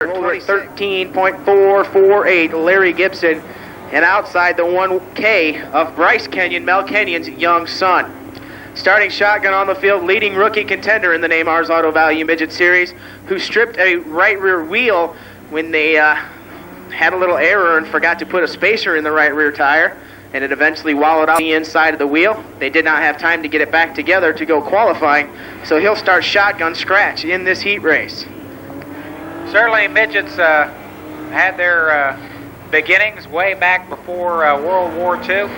13.448, Larry Gibson. And outside the 1K of Bryce Kenyon, Mel Kenyon's young son. Starting shotgun on the field, leading rookie contender in the NAMARS Auto Value Midget Series, who stripped a right rear wheel when they had a little error and forgot to put a spacer in the right rear tire, and it eventually wallowed out the inside of the wheel. They did not have time to get it back together to go qualifying, so he'll start shotgun scratch in this heat race. Certainly midgets had their beginnings way back before World War II,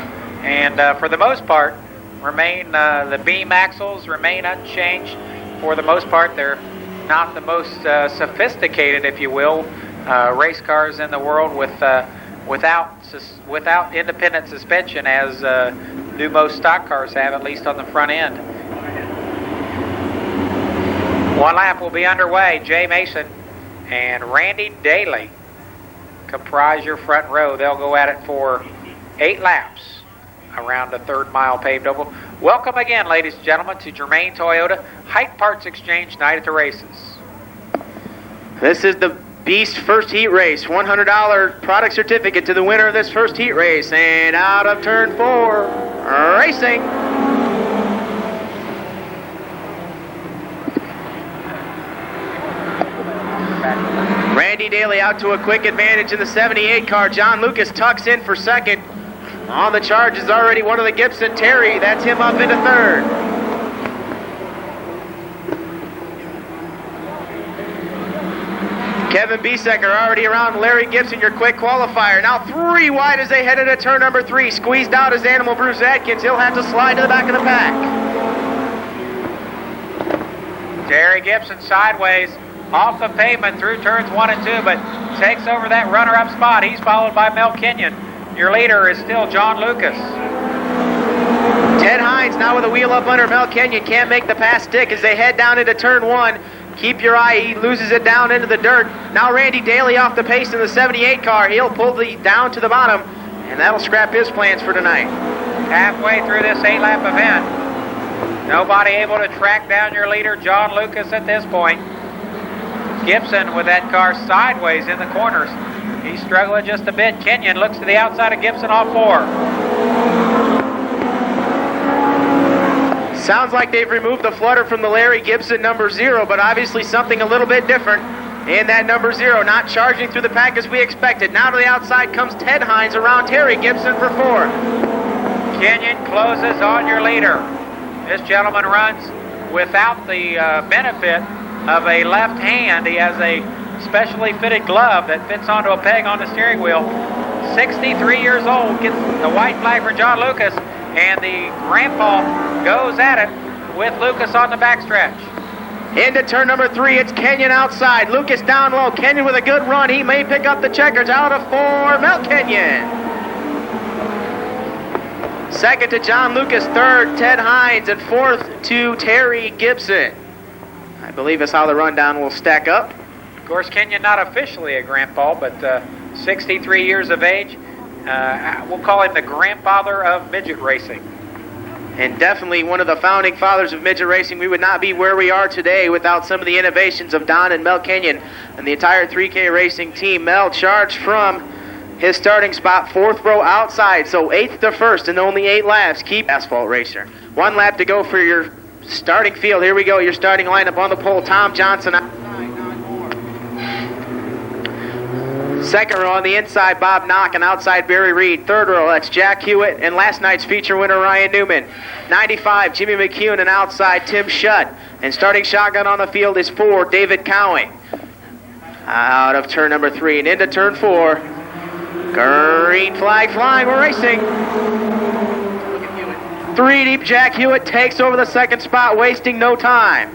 and for the most part remain, the beam axles remain unchanged. For the most part, they're not the most sophisticated, if you will, race cars in the world without independent suspension, as do most stock cars have, at least on the front end. One lap will be underway. Jay Mason and Randy Daly comprise your front row. They'll go at it for 8 laps around the 3rd mile paved oval. Welcome again, ladies and gentlemen, to Germain Toyota Height Parts Exchange night at the races. This is the Beast first heat race. $100 product certificate to the winner of this first heat race. And out of turn 4, racing. Randy Daly out to a quick advantage in the 78 car. John Lucas tucks in for second. On the charge is already one of the Gibson, Terry. That's him up into 3rd. Kevin Biesecker already around Larry Gibson, your quick qualifier. Now 3 wide as they head into turn number 3. Squeezed out as Animal Bruce Atkins. He'll have to slide to the back of the pack. Terry Gibson sideways off the pavement through turns 1 and 2, but takes over that runner-up spot. He's followed by Mel Kenyon. Your leader is still John Lucas. Ted Hines now with a wheel up under Mel Kenyon. Can't make the pass stick as they head down into turn 1. Keep your eye, he loses it down into the dirt. Now Randy Daly off the pace in the 78 car. He'll pull the down to the bottom, and that'll scrap his plans for tonight. Halfway through this 8-lap event, nobody able to track down your leader, John Lucas, at this point. Gibson with that car sideways in the corners. He's struggling just a bit. Kenyon looks to the outside of Gibson off 4. Sounds like they've removed the flutter from the Larry Gibson number 0, but obviously something a little bit different in that number 0. Not charging through the pack as we expected. Now to the outside comes Ted Hines around Terry Gibson for 4. Kenyon closes on your leader. This gentleman runs without the benefit of a left hand. He has a specially fitted glove that fits onto a peg on the steering wheel. 63 years old, gets the white flag for John Lucas, and the grandpa goes at it with Lucas on the backstretch. Into turn number 3, it's Kenyon outside. Lucas down low. Kenyon with a good run. He may pick up the checkers. Out of 4, Mel Kenyon. Second to John Lucas, 3rd Ted Hines, and 4th to Terry Gibson. I believe that's how the rundown will stack up. Of course, Kenyon not officially a grandpa, but 63 years of age. We'll call him the grandfather of midget racing. And definitely one of the founding fathers of midget racing. We would not be where we are today without some of the innovations of Don and Mel Kenyon and the entire 3K racing team. Mel charged from his starting spot, 4th row outside, so 8th to 1st in only 8 laps. Keep asphalt racer. 1 lap to go for your starting field. Here we go, your starting lineup on the pole. Tom Johnson. Second row on the inside, Bob Knock, and outside Barry Reed. 3rd row, that's Jack Hewitt, and last night's feature winner, Ryan Newman. 95, Jimmy McCune, and outside Tim Shutt. And starting shotgun on the field is 4, David Cowing. Out of turn number 3 and into turn 4. Green flag flying, we're racing. 3 deep, Jack Hewitt takes over the 2nd spot, wasting no time.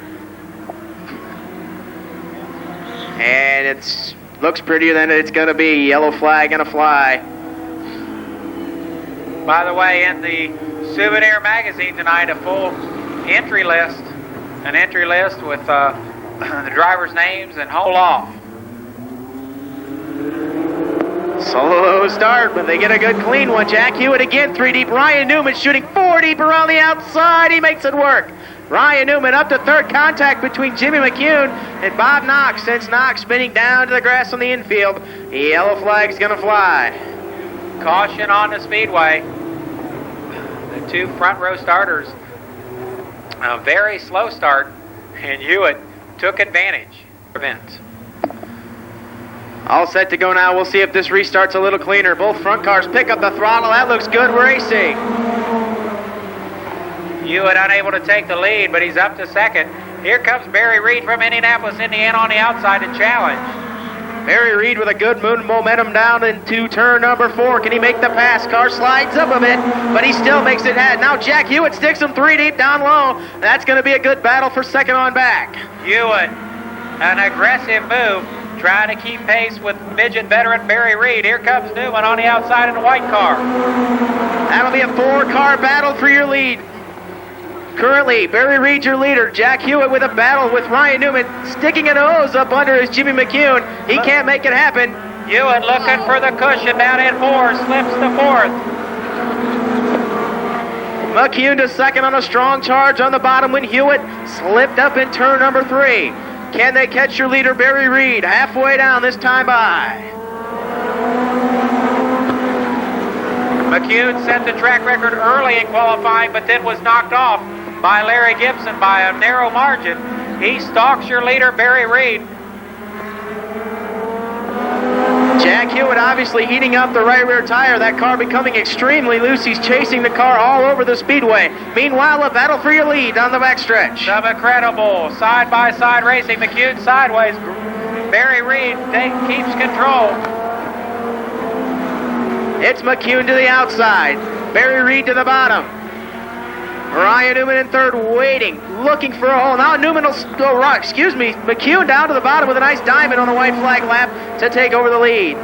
And it's looks prettier than it's going to be. Yellow flag and a fly. By the way, in the Souvenir magazine tonight, a full entry list. An entry list with the drivers' names and whole off. Slow start, but they get a good clean one. Jack Hewitt again, 3 deep. Ryan Newman shooting 4 deep around the outside. He makes it work. Ryan Newman up to 3rd, contact between Jimmy McCune and Bob Knox sends Knox spinning down to the grass on the infield. The yellow flag's going to fly. Caution on the Speedway. The two front row starters, a very slow start, and Hewitt took advantage. Event. All set to go now. We'll see if this restarts a little cleaner. Both front cars pick up the throttle. That looks good racing. Hewitt unable to take the lead, but he's up to second. Here comes Barry Reed from Indianapolis, Indiana on the outside to challenge. Barry Reed with a good momentum down into turn number 4. Can he make the pass? Car slides up a bit, but he still makes it ahead. Now Jack Hewitt sticks him 3 deep down low. That's going to be a good battle for second on back. Hewitt, an aggressive move, trying to keep pace with midget veteran Barry Reed. Here comes Newman on the outside in the white car. That'll be a 4-car battle for your lead. Currently, Barry Reed your leader. Jack Hewitt with a battle with Ryan Newman, sticking a nose up under his Jimmy McCune. He can't make it happen. Hewitt looking for the cushion down in 4, slips to 4th. McCune to second on a strong charge on the bottom when Hewitt slipped up in turn number 3. Can they catch your leader, Barry Reed, halfway down this time by? McCune set the track record early in qualifying, but then was knocked off by Larry Gibson by a narrow margin. He stalks your leader, Barry Reed. Jack Hewitt obviously heating up the right rear tire. That car becoming extremely loose. He's chasing the car all over the speedway. Meanwhile, a battle for your lead on the backstretch. Some incredible side-by-side racing. McCune sideways. Barry Reed keeps control. It's McCune to the outside. Barry Reed to the bottom. Ryan Newman in third, waiting, looking for a hole. Now Newman will go right. McCune down to the bottom with a nice diamond on the white flag lap to take over the lead.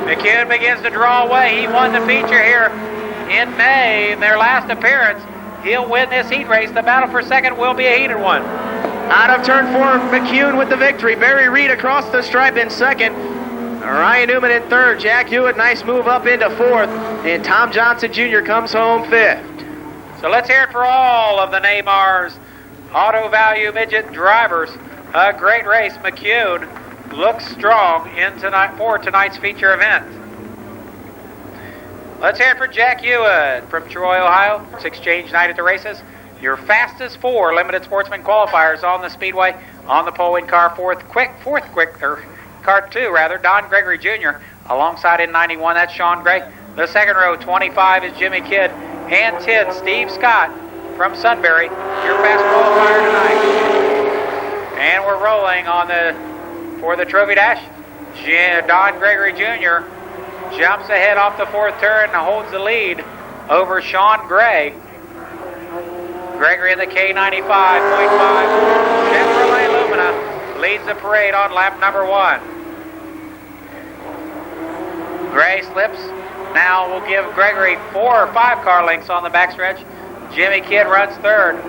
McCune begins to draw away. He won the feature here in May in their last appearance. He'll win this heat race. The battle for second will be a heated one. Out of turn 4, McCune with the victory. Barry Reed across the stripe in second. Ryan Newman in third. Jack Hewitt, nice move up into 4th. And Tom Johnson Jr. comes home 5th. So let's hear it for all of the NAMARS Auto Value Midget drivers. A great race. McCune looks strong for tonight's feature event. Let's hear it for Jack Hewitt from Troy, Ohio. It's exchange night at the races. Your fastest 4 limited sportsman qualifiers on the Speedway. On the pole in car car 2 rather, Don Gregory Jr. alongside in 91, that's Sean Gray. The second row, 25 is Jimmy Kidd. And 10, Steve Scott from Sunbury, your fast qualifier tonight. And we're rolling for the trophy dash. Don Gregory Jr. jumps ahead off the 4th turn and holds the lead over Sean Gray. Gregory in the K95.5 Chevrolet Lumina leads the parade on lap number 1. Gray slips. Now we'll give Gregory 4 or 5 car lengths on the backstretch. Jimmy Kidd runs third.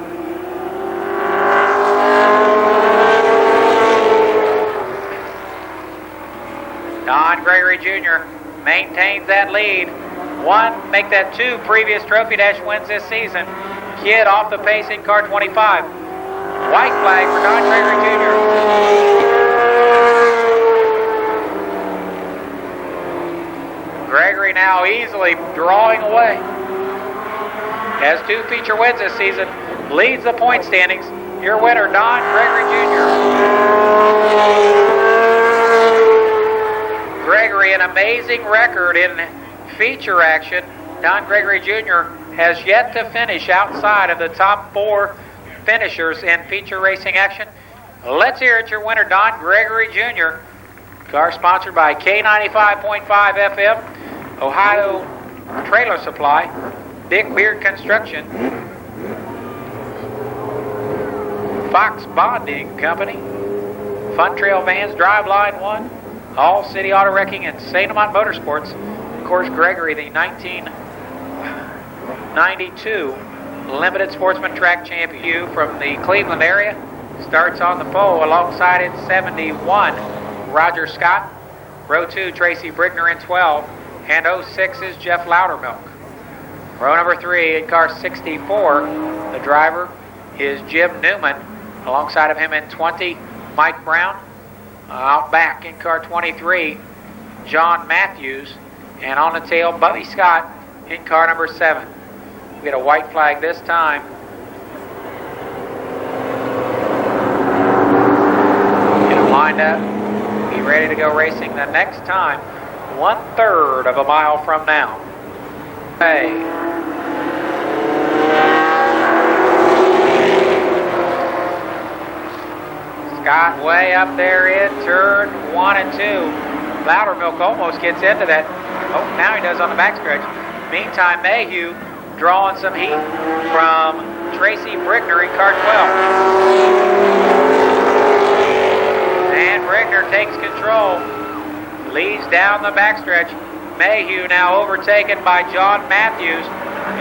Don Gregory Jr. maintains that lead. Make that 2 previous Trophy Dash wins this season. Kidd off the pace in car 25. White flag for Don Gregory Jr. Gregory now easily drawing away. Has 2 feature wins this season. Leads the point standings. Your winner, Don Gregory Jr. Gregory, an amazing record in feature action. Don Gregory Jr. has yet to finish outside of the top 4 finishers in feature racing action. Let's hear it, your winner, Don Gregory Jr. Car sponsored by K95.5 FM, Ohio Trailer Supply, Big Beard Construction, Fox Bonding Company, Fun Trail Vans, Drive Line 1, All City Auto Wrecking, and St. Amant Motorsports. Of course, Gregory, the 1992 Limited Sportsman Track Champion from the Cleveland area, starts on the pole alongside in 71, Roger Scott. Row 2, Tracy Brigner in 12. And 06 is Jeff Loudermilk. Row number 3 in car 64, the driver is Jim Newman. Alongside of him in 20, Mike Brown. Out back in car 23, John Matthews. And on the tail, Bubby Scott in car number 7. We get a white flag this time. Get him lined up. Be ready to go racing the next time, 1/3 of a mile from now. Hey. Scott way up there in turn 1 and 2. Loudermilk almost gets into that. Oh, now he does on the backstretch. Meantime, Mayhew drawing some heat from Tracy Brickner in car 12. And Brickner takes control, leads down the backstretch. Mayhew now overtaken by John Matthews.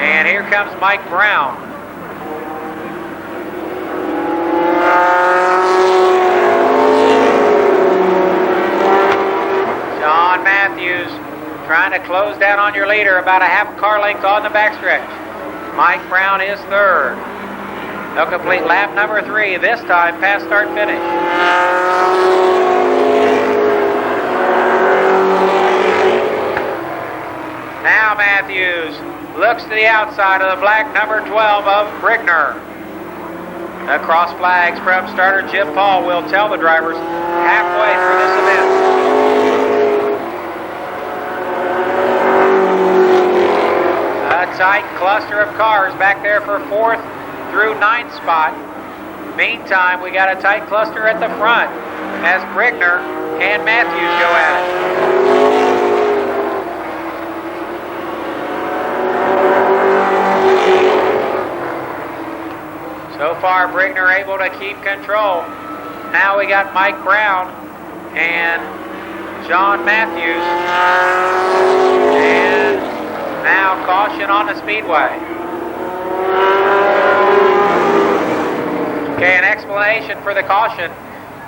And here comes Mike Brown. John Matthews trying to close down on your leader, about a half car length on the backstretch. Mike Brown is 3rd. They'll complete lap number 3, this time past start finish. Now Matthews looks to the outside of the black number 12 of Brickner. The cross flags from starter Jim Paul will tell the drivers halfway through this event. A tight cluster of cars back there for 4th through 9th spot. Meantime, we got a tight cluster at the front as Brickner and Matthews go at it. So far, Brickner able to keep control. Now we got Mike Brown and John Matthews. And now caution on the Speedway. Okay, an explanation for the caution.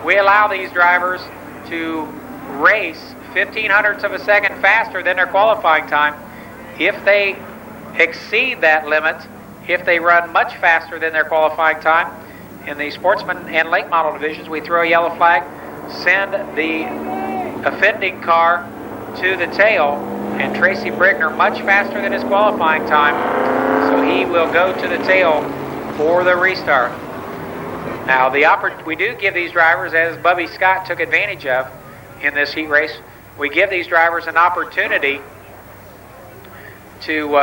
We allow these drivers to race 0.15 of a second faster than their qualifying time. If they exceed that limit, if they run much faster than their qualifying time, in the sportsman and late model divisions, we throw a yellow flag, send the offending car to the tail, and Tracy Brickner much faster than his qualifying time, so he will go to the tail for the restart. Now, we do give these drivers, as Bubby Scott took advantage of in this heat race, we give these drivers an opportunity to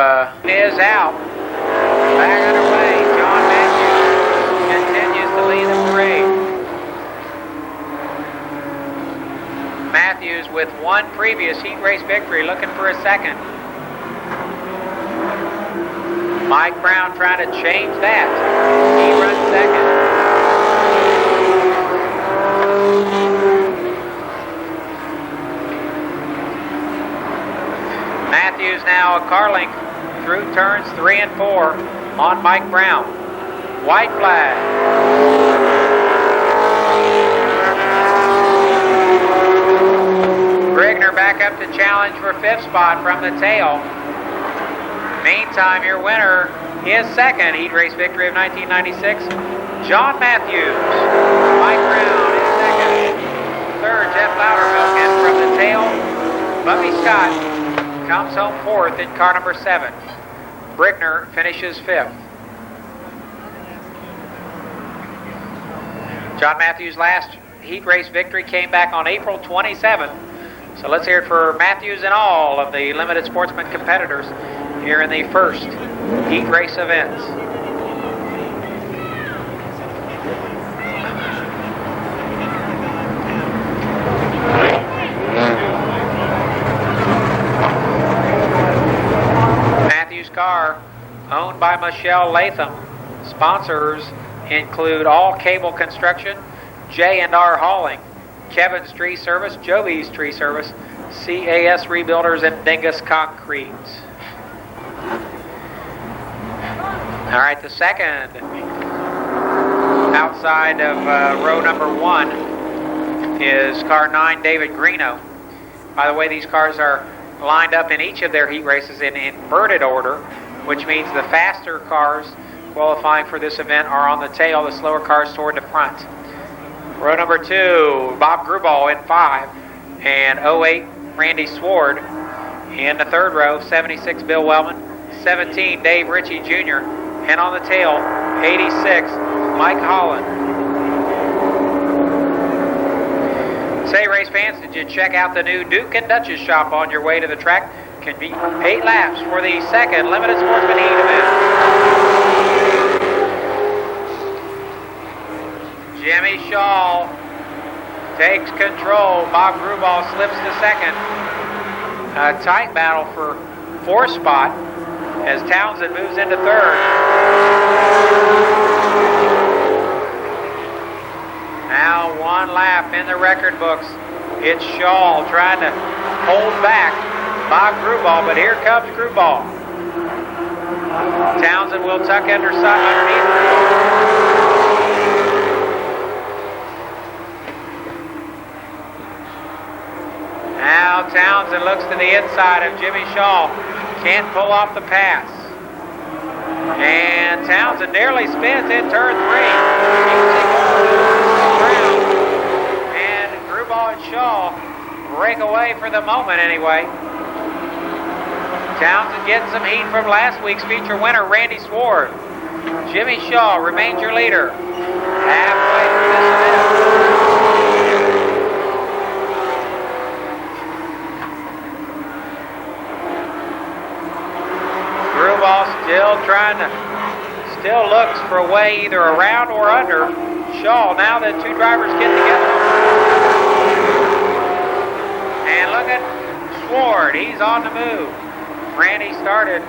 is out. Back underway, John Matthews continues to lead the parade. Matthews with one previous heat race victory, looking for a second. Mike Brown trying to change that. He runs second. Matthews now a car length through turns 3 and 4 on Mike Brown. White flag. Brickner back up to challenge for 5th spot from the tail. Meantime, your winner is second heat race victory of 1996, John Matthews. Mike Brown is second. Third, Jeff Loudermilk, and from the tail, Bubby Scott comes home 4th in car number 7. Brickner finishes 5th. John Matthews' last heat race victory came back on April 27th. So let's hear it for Matthews and all of the limited sportsman competitors here in the first heat race events. Matthews' car, owned by Michelle Latham. Sponsors include All Cable Construction, J&R Hauling, Kevin's Tree Service, Joey's Tree Service, CAS Rebuilders, and Dingus Concrete. All right, the second outside of row number 1 is car 9, David Greeno. By the way, these cars are lined up in each of their heat races in inverted order, which means the faster cars qualifying for this event are on the tail, the slower cars toward the front. Row number 2, Bob Grubal in 5, and 08, Randy Sword. In the third row, 76, Bill Wellman, 17, Dave Ritchie Jr., and on the tail, 86, Mike Holland. Say, race fans, did you check out the new Duke and Duchess shop on your way to the track? Can be 8 laps for the second Limited Sportsman Heat event. Jimmy Shaw takes control. Bob Grubal slips to second. A tight battle for fourth spot as Townsend moves into third. Now 1 lap in the record books. It's Shaw trying to hold back Bob Grubal, but here comes Grubal. Townsend will tuck underneath. Now Townsend looks to the inside of Jimmy Shaw. Can't pull off the pass. And Townsend nearly spins in turn 3. And Grubal and Shaw break away for the moment anyway. Townsend getting some heat from last week's feature winner, Randy Sword. Jimmy Shaw remains your leader. Halfway through this event. Grubal still looks for a way either around or under Shaw. Now the two drivers get together. And look at Sword, he's on the move. Randy started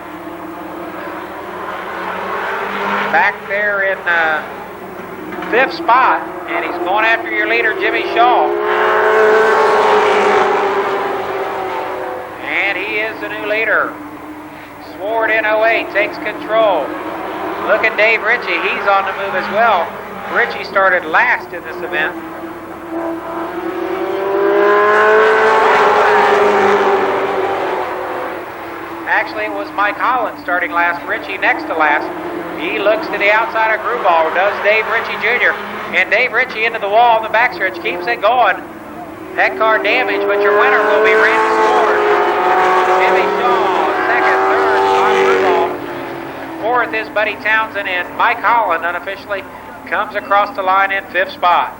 back there in 5th spot, and he's going after your leader, Jimmy Shaw. And he is the new leader. Sword in 08 takes control. Look at Dave Ritchie, he's on the move as well. Ritchie started last in this event. Actually, it was Mike Holland starting last, Ritchie next to last. He looks to the outside of Grubal, does Dave Ritchie Jr. And Dave Ritchie into the wall on the backstretch, keeps it going. That car damaged, but your winner will be Randy Sword. Jimmy Shaw, second, third, Bob Grubal. Fourth is Buddy Townsend, and Mike Holland unofficially comes across the line in 5th spot.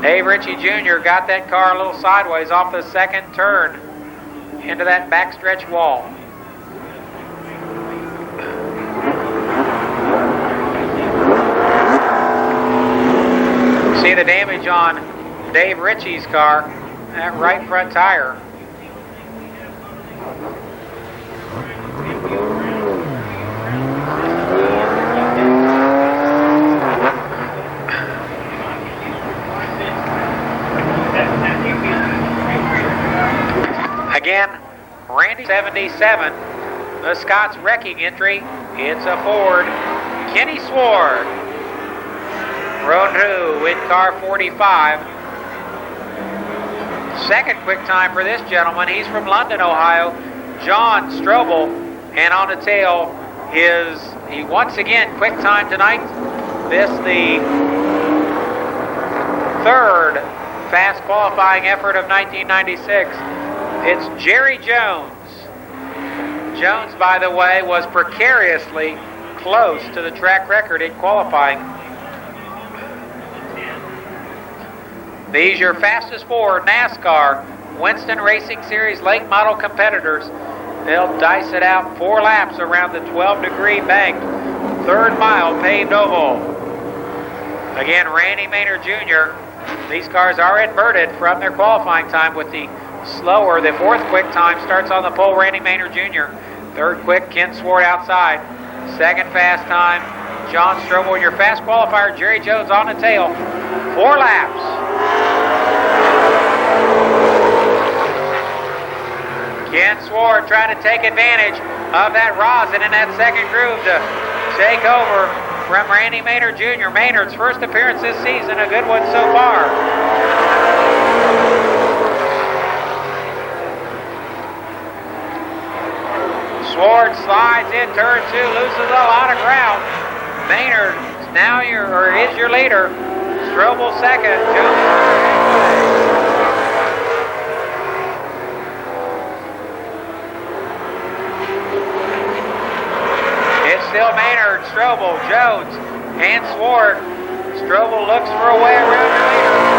Dave Ritchie Jr. got that car a little sideways off the second turn into that backstretch wall. See the damage on Dave Ritchie's car, that right front tire. Again, Randy 77, the Scott's wrecking entry. It's a Ford. Kenny Sword. Row 2 with car 45. Second quick time for this gentleman. He's from London, Ohio. John Strobel. And on the tail is, he once again, quick time tonight. This the third fast qualifying effort of 1996. It's Jerry Jones. Jones, by the way, was precariously close to the track record in qualifying. These your fastest 4 NASCAR Winston Racing Series late model competitors. They'll dice it out 4 laps around the 12-degree banked 3rd mile paved oval. Again, Randy Maynard Jr. These cars are inverted from their qualifying time with the slower. The 4th quick time starts on the pole, Randy Maynard Jr. 3rd quick, Ken Sword outside. 2nd fast time, John Strobel. Your fast qualifier, Jerry Jones on the tail. 4 laps. Ken Sword trying to take advantage of that rosin in that second groove to take over from Randy Maynard Jr. Maynard's first appearance this season, a good one so far. Sword slides in turn 2, loses a lot of ground. Maynard now is your leader. Strobel second. Jones third. It's still Maynard, Strobel, Jones, and Swart. Strobel looks for a way around your leader.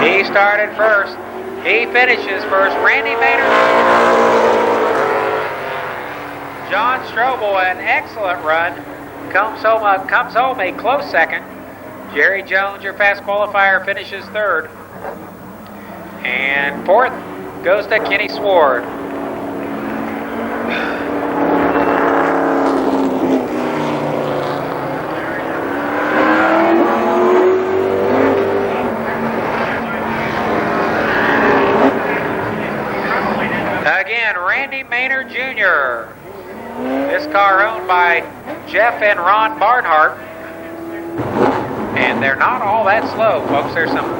He started first. He finishes first. Randy Maynard. John Strobel, an excellent run. Comes home a close second. Jerry Jones, your fast qualifier, finishes third. And fourth goes to Kenny Swart. Again, Randy Maynard Jr. This car owned by Jeff and Ron Barnhart. And they're not all that slow, folks. There's some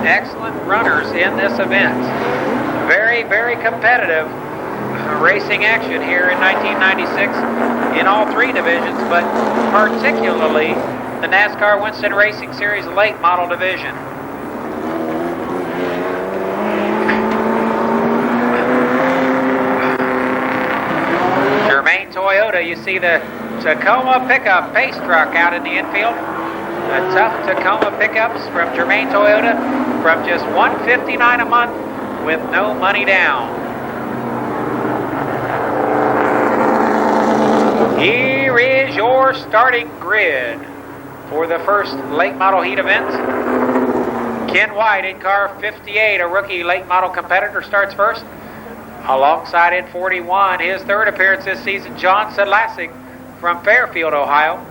excellent runners in this event. Very, very competitive racing action here in 1996 in all three divisions, but particularly the NASCAR Winston Racing Series late model division. Germain Toyota, you see the Tacoma pickup pace truck out in the infield. The tough Tacoma pickups from Germain Toyota from just $159 a month with no money down. Here is your starting grid for the first late model heat event. Ken White in car 58, a rookie late model competitor, starts first. Alongside in 41, his third appearance this season, John Sedlacek from Fairfield, Ohio.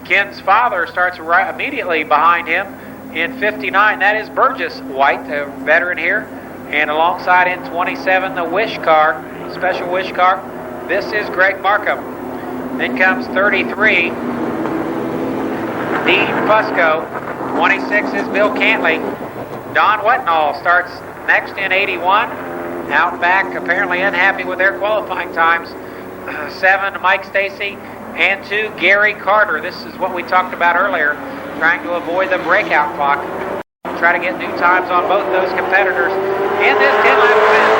Ken's father starts right immediately behind him in 59. That is Burgess White, a veteran here. And alongside in 27, the Wish car, special Wish car. This is Greg Markham. Then comes 33, Dean Fusco. 26 is Bill Cantley. Don Wetnall starts next in 81. Out back, apparently unhappy with their qualifying times. 7, Mike Stacy. And 2, Gary Carter. This is what we talked about earlier, trying to avoid the breakout clock. Try to get new times on both those competitors in this 10-lap event.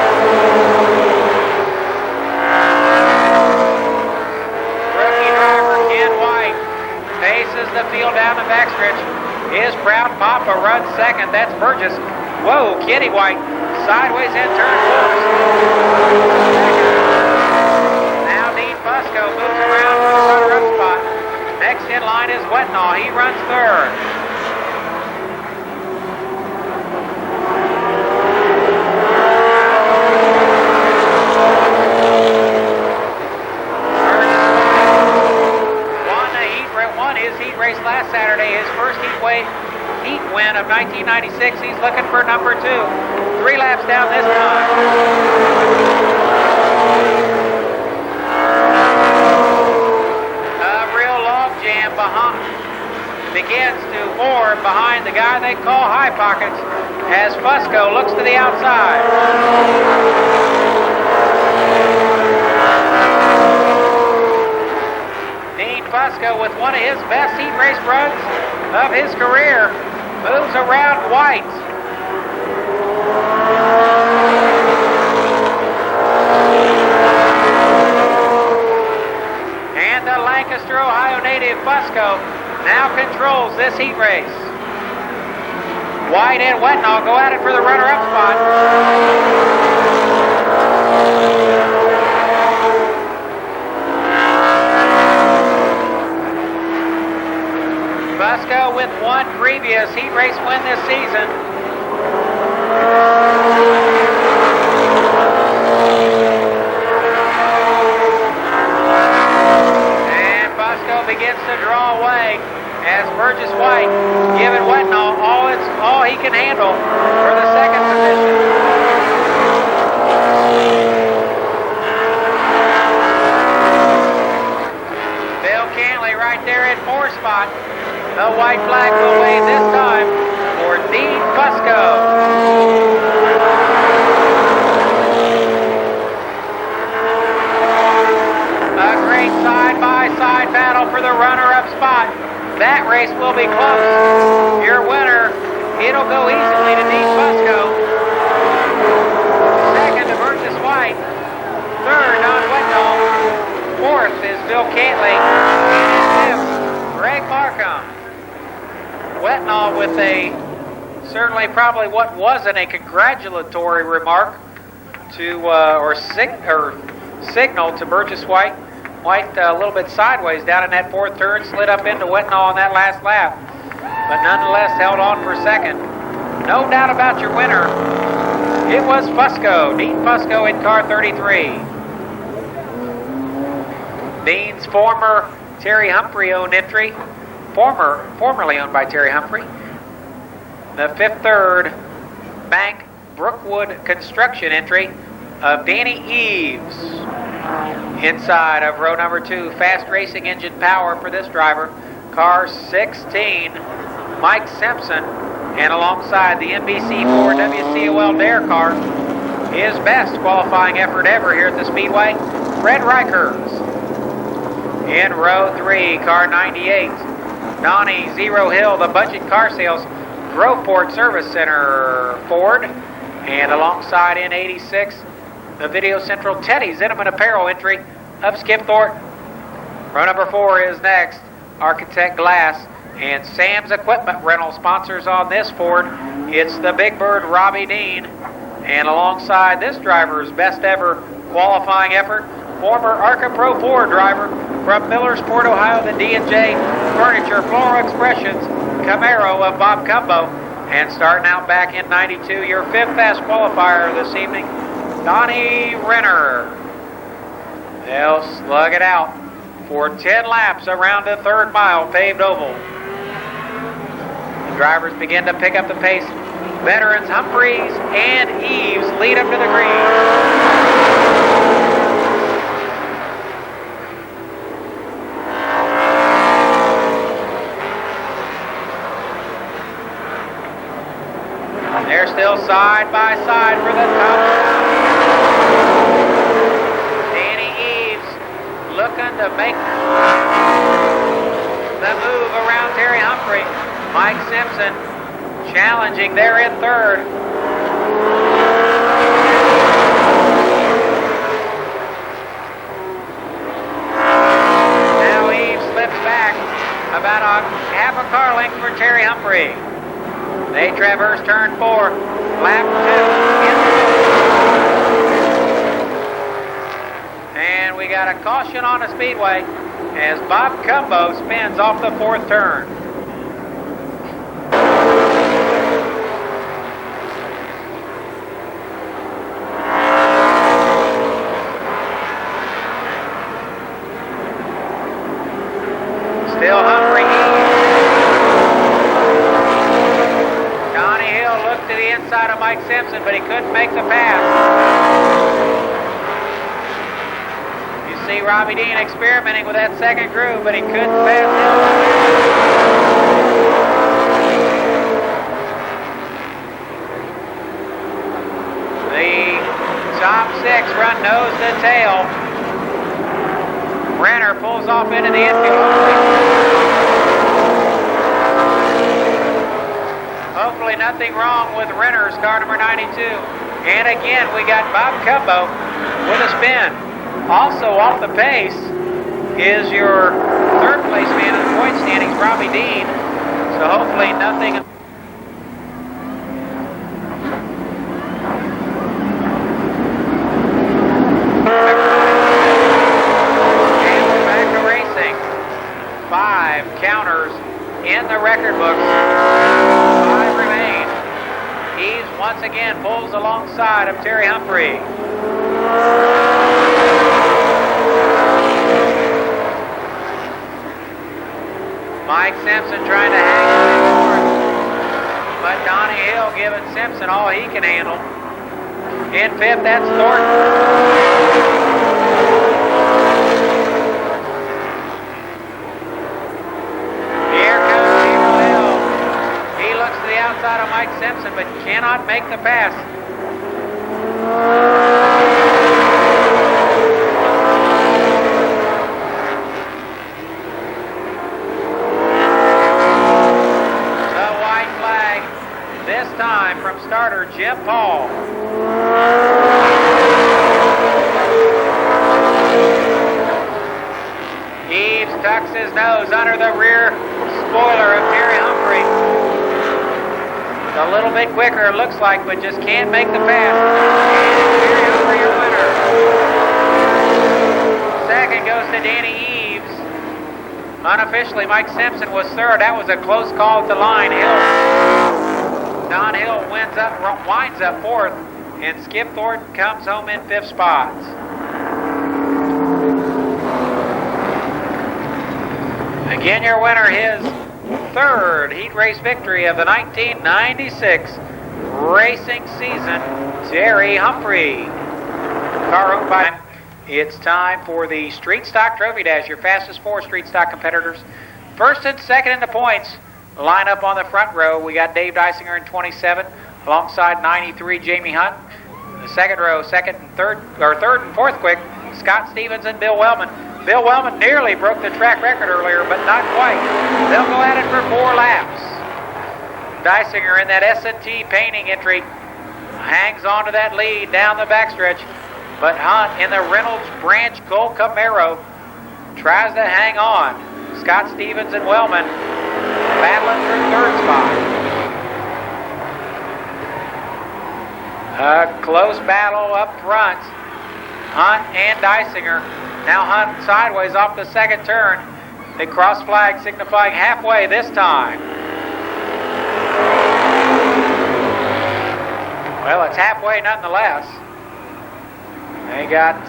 Rookie driver Ken White paces the field down the backstretch. His proud papa runs second. That's Burgess. Whoa, Kenny White sideways in turn 4. Fusco moves around to the runner-up spot. Next in line is Wetnall. He runs third. Won his heat race last Saturday. His first heat win of 1996. He's looking for number 2. 3 laps down this time. Begins to form behind the guy they call High Pockets as Fusco looks to the outside. Dean Fusco, with one of his best heat race runs of his career, moves around White. And the Lancaster, Ohio native Fusco now controls this heat race. White and Wetnall go at it for the runner-up spot. Fusco with one previous heat race win this season. And Fusco begins to draw away as Burgess White giving Wetnall all he can handle for the second position. Bill Cantley right there in 4th spot. The white flag will wave this time for Dean Fusco. A great side-by-side battle for the runner-up spot. That race will be close. Your winner, it'll go easily to Dean Fusco. Second to Burgess White. Third, Don Wetnall. Fourth is Bill Cantley. And fifth, Greg Markham. Wetnall with certainly probably what wasn't a congratulatory remark to, signal to Burgess White. White a little bit sideways down in that fourth turn, slid up into Wetnall on that last lap, but nonetheless held on for second. No doubt about your winner. It was Fusco, Dean Fusco in car 33. Dean's former Terry Humphrey owned entry, formerly owned by Terry Humphrey. The fifth third Bank Brookwood construction entry of Danny Eves. Inside of row number 2, fast racing engine power for this driver. Car 16, Mike Simpson, and alongside the NBC4 WCOL Dare car, his best qualifying effort ever here at the Speedway, Fred Reichers. In row 3, car 98, Donnie Zero Hill, the Budget Car Sales Groveport Service Center Ford, and alongside in 86, the Video Central Teddy Zinneman Apparel entry of Skip Thornton. Row number 4 is next, Architect Glass, and Sam's Equipment Rental sponsors on this Ford. It's the Big Bird Robbie Dean, and alongside this driver's best ever qualifying effort, former ARCA Pro 4 driver from Millersport, Ohio, the D&J Furniture Floral Expressions Camaro of Bob Cumbo, and starting out back in 92, your fifth fast qualifier this evening, Donnie Renner. They'll slug it out for 10 laps around the third mile paved oval. The drivers begin to pick up the pace. Veterans Humphreys and Eves lead them to the green. They're still side by side for the top. Danny Eves looking to make the move around Terry Humphrey. Mike Simpson challenging there in third. Now Eves slips back about a half a car length for Terry Humphrey. They traverse turn 4, lap 2. And we got a caution on the Speedway as Bob Cumbo spins off the fourth turn. Still Humphrey. To the inside of Mike Simpson, but he couldn't make the pass. You see Robbie Dean experimenting with that second groove, but he couldn't pass him. The top 6 run nose to tail. Renner pulls off into the infield. Hopefully nothing wrong with Renner's car number 92. And again, we got Bob Cumbo with a spin. Also off the pace is your third place man in the point standings, Robbie Dean. So hopefully nothing. And we're back to racing. 5 counters in the record books. 5 remain. Eves once again pulls alongside of Terry Humphrey. Mike Simpson trying to hang on fourth, but Donnie Hill giving Simpson all he can handle. In fifth, that's Thornton. Here comes Mike Simpson, but cannot make the pass. The white flag, this time from starter Jim Paul. Eves tucks his nose under the rear spoiler of Terry Humphrey. A little bit quicker, it looks like, but just can't make the pass. And Terry Humphrey, your winner. Second goes to Danny Eves. Unofficially, Mike Simpson was third. That was a close call at the line. Don Hill winds up fourth, and Skip Thornton comes home in fifth spot. Again, your winner, his third heat race victory of the 1996 racing season, Terry Humphrey. Car owned by. It's time for the Street Stock Trophy Dash, your fastest four Street Stock competitors. First and second in the points. Line up on the front row. We got Dave Dysinger in 27, alongside 93 Jamie Hunt. The second row, third and fourth quick, Scott Stevens and Bill Wellman. Bill Wellman nearly broke the track record earlier, but not quite. They'll go at it for 4 laps. Dysinger in that S&T painting entry hangs on to that lead down the backstretch, but Hunt in the Reynolds Branch Gold Camaro tries to hang on. Scott Stevens and Wellman battling for third spot. A close battle up front. Hunt and Dysinger. Now Hunt sideways off the second turn. They cross flag signifying halfway this time. Well, it's halfway nonetheless. They got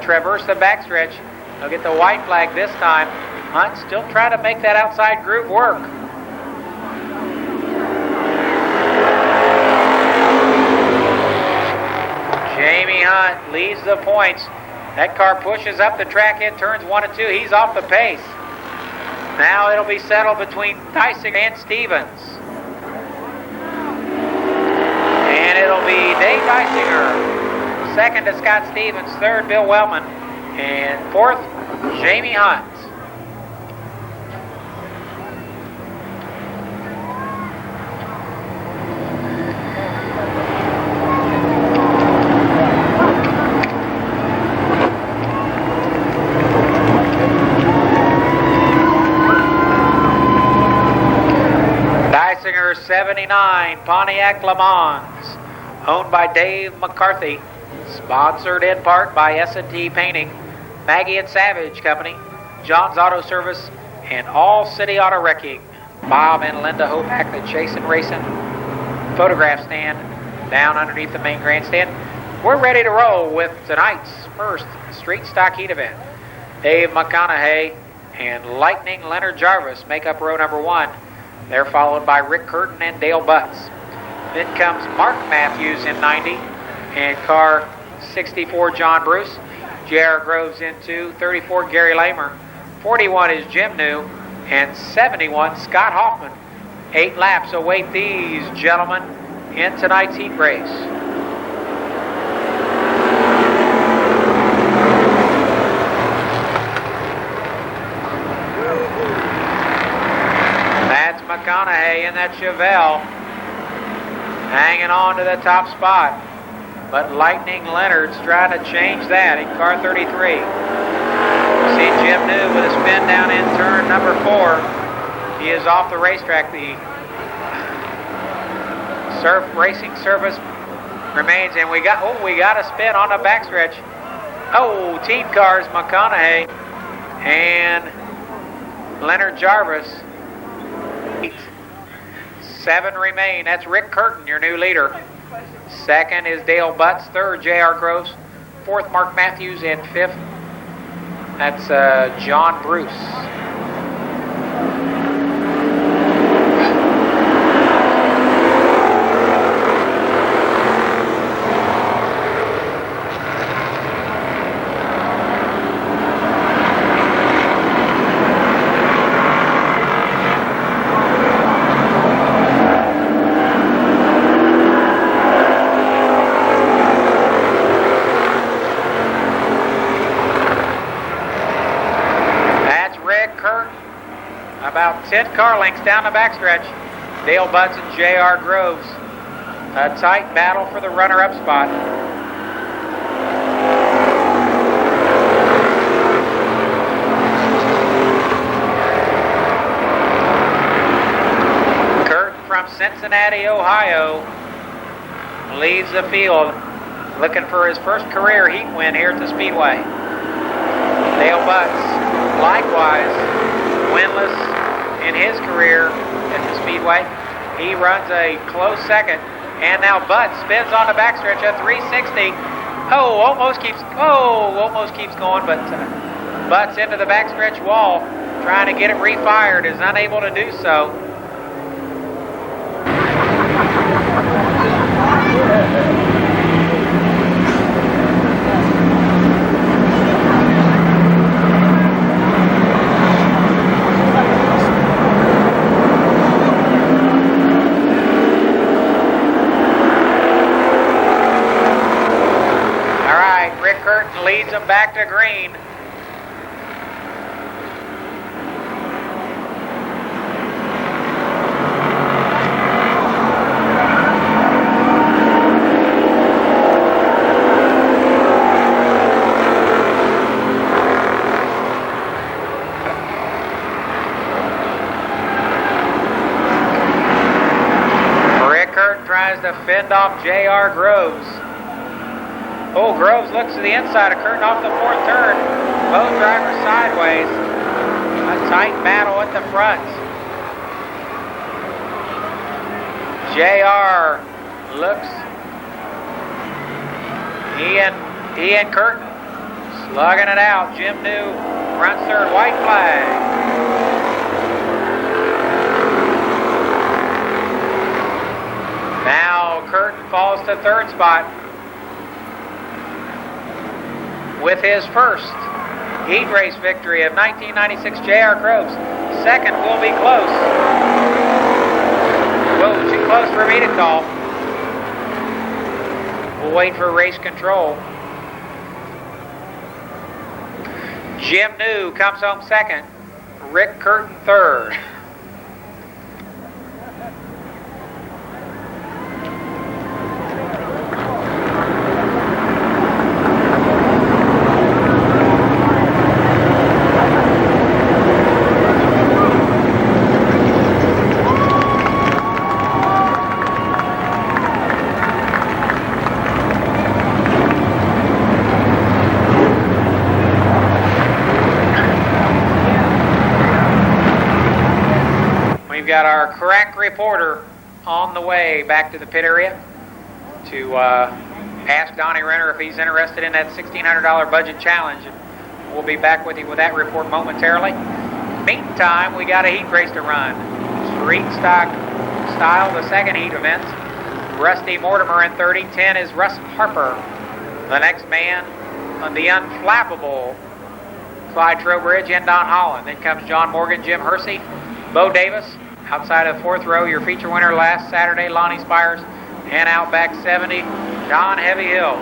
traverse the backstretch. They'll get the white flag this time. Hunt still trying to make that outside groove work. Jamie Hunt leads the points. That car pushes up the track in turns 1 and 2. He's off the pace. Now it'll be settled between Dysinger and Stevens. And it'll be Dave Dysinger. Second to Scott Stevens. Third, Bill Wellman. And fourth, Jamie Hunt. Dysinger 79 Pontiac Le Mans, owned by Dave McCarthy, sponsored in part by S&T Painting, Maggie and Savage Company, John's Auto Service, and All City Auto Wrecking. Bob and Linda Hoback, the Chasing Racing photograph stand down underneath the main grandstand. We're ready to roll with tonight's first Street Stock Heat event. Dave McConaughey and Lightning Leonard Jarvis make up row number 1. They're followed by Rick Curtin and Dale Butts. Then comes Mark Matthews in 90 and car 64 John Bruce. J.R. Groves in 2, 34 Gary Lamer, 41 is Jim New, and 71 Scott Hoffman. 8 laps await these gentlemen in tonight's heat race. That's McConaughey in that Chevelle, hanging on to the top spot. But Lightning Leonard's trying to change that in car 33. See Jim New with a spin down in turn number 4. He is off the racetrack. The racing service remains, and we got a spin on the backstretch. Oh, team cars, McConaughey and Leonard Jarvis. 7 remain. That's Rick Curtin, your new leader. Second is Dale Butts. Third, J.R. Groves. Fourth, Mark Matthews. And fifth, that's John Bruce. about 10 car lengths down the backstretch. Dale Butts and J.R. Groves. A tight battle for the runner-up spot. Curtin from Cincinnati, Ohio, leads the field, looking for his first career heat win here at the Speedway. Dale Butts, likewise, winless in his career at the Speedway. He runs a close second, and now Butts spins on the backstretch at 360. Almost keeps going, but Butts into the backstretch wall, trying to get it refired, is unable to do so. Curtin leads them back to green. Rick Curtin tries to fend off J.R. Groves. Groves looks to the inside of Curtin off the fourth turn. Both drivers sideways. A tight battle at the front. JR looks. He and Curtin slugging it out. Jim New runs third, white flag. Now Curtin falls to third spot with his first heat race victory of 1996. J.R. Groves. Second will be close. Whoa, too close for me to call. We'll wait for race control. Jim New comes home second. Rick Curtin third. We've got our crack reporter on the way back to the pit area to ask Donnie Renner if he's interested in that $1,600 budget challenge. And we'll be back with you with that report momentarily. Meantime, we got a heat race to run. Street stock style, the second heat event. Rusty Mortimer in 30-10 is Russ Harper. The next man on the unflappable Clyde Trowbridge and Don Holland. Then comes John Morgan, Jim Hersey, Bo Davis. Outside of the fourth row, your feature winner last Saturday, Lonnie Spires, and Outback 70, John Heavy Hill.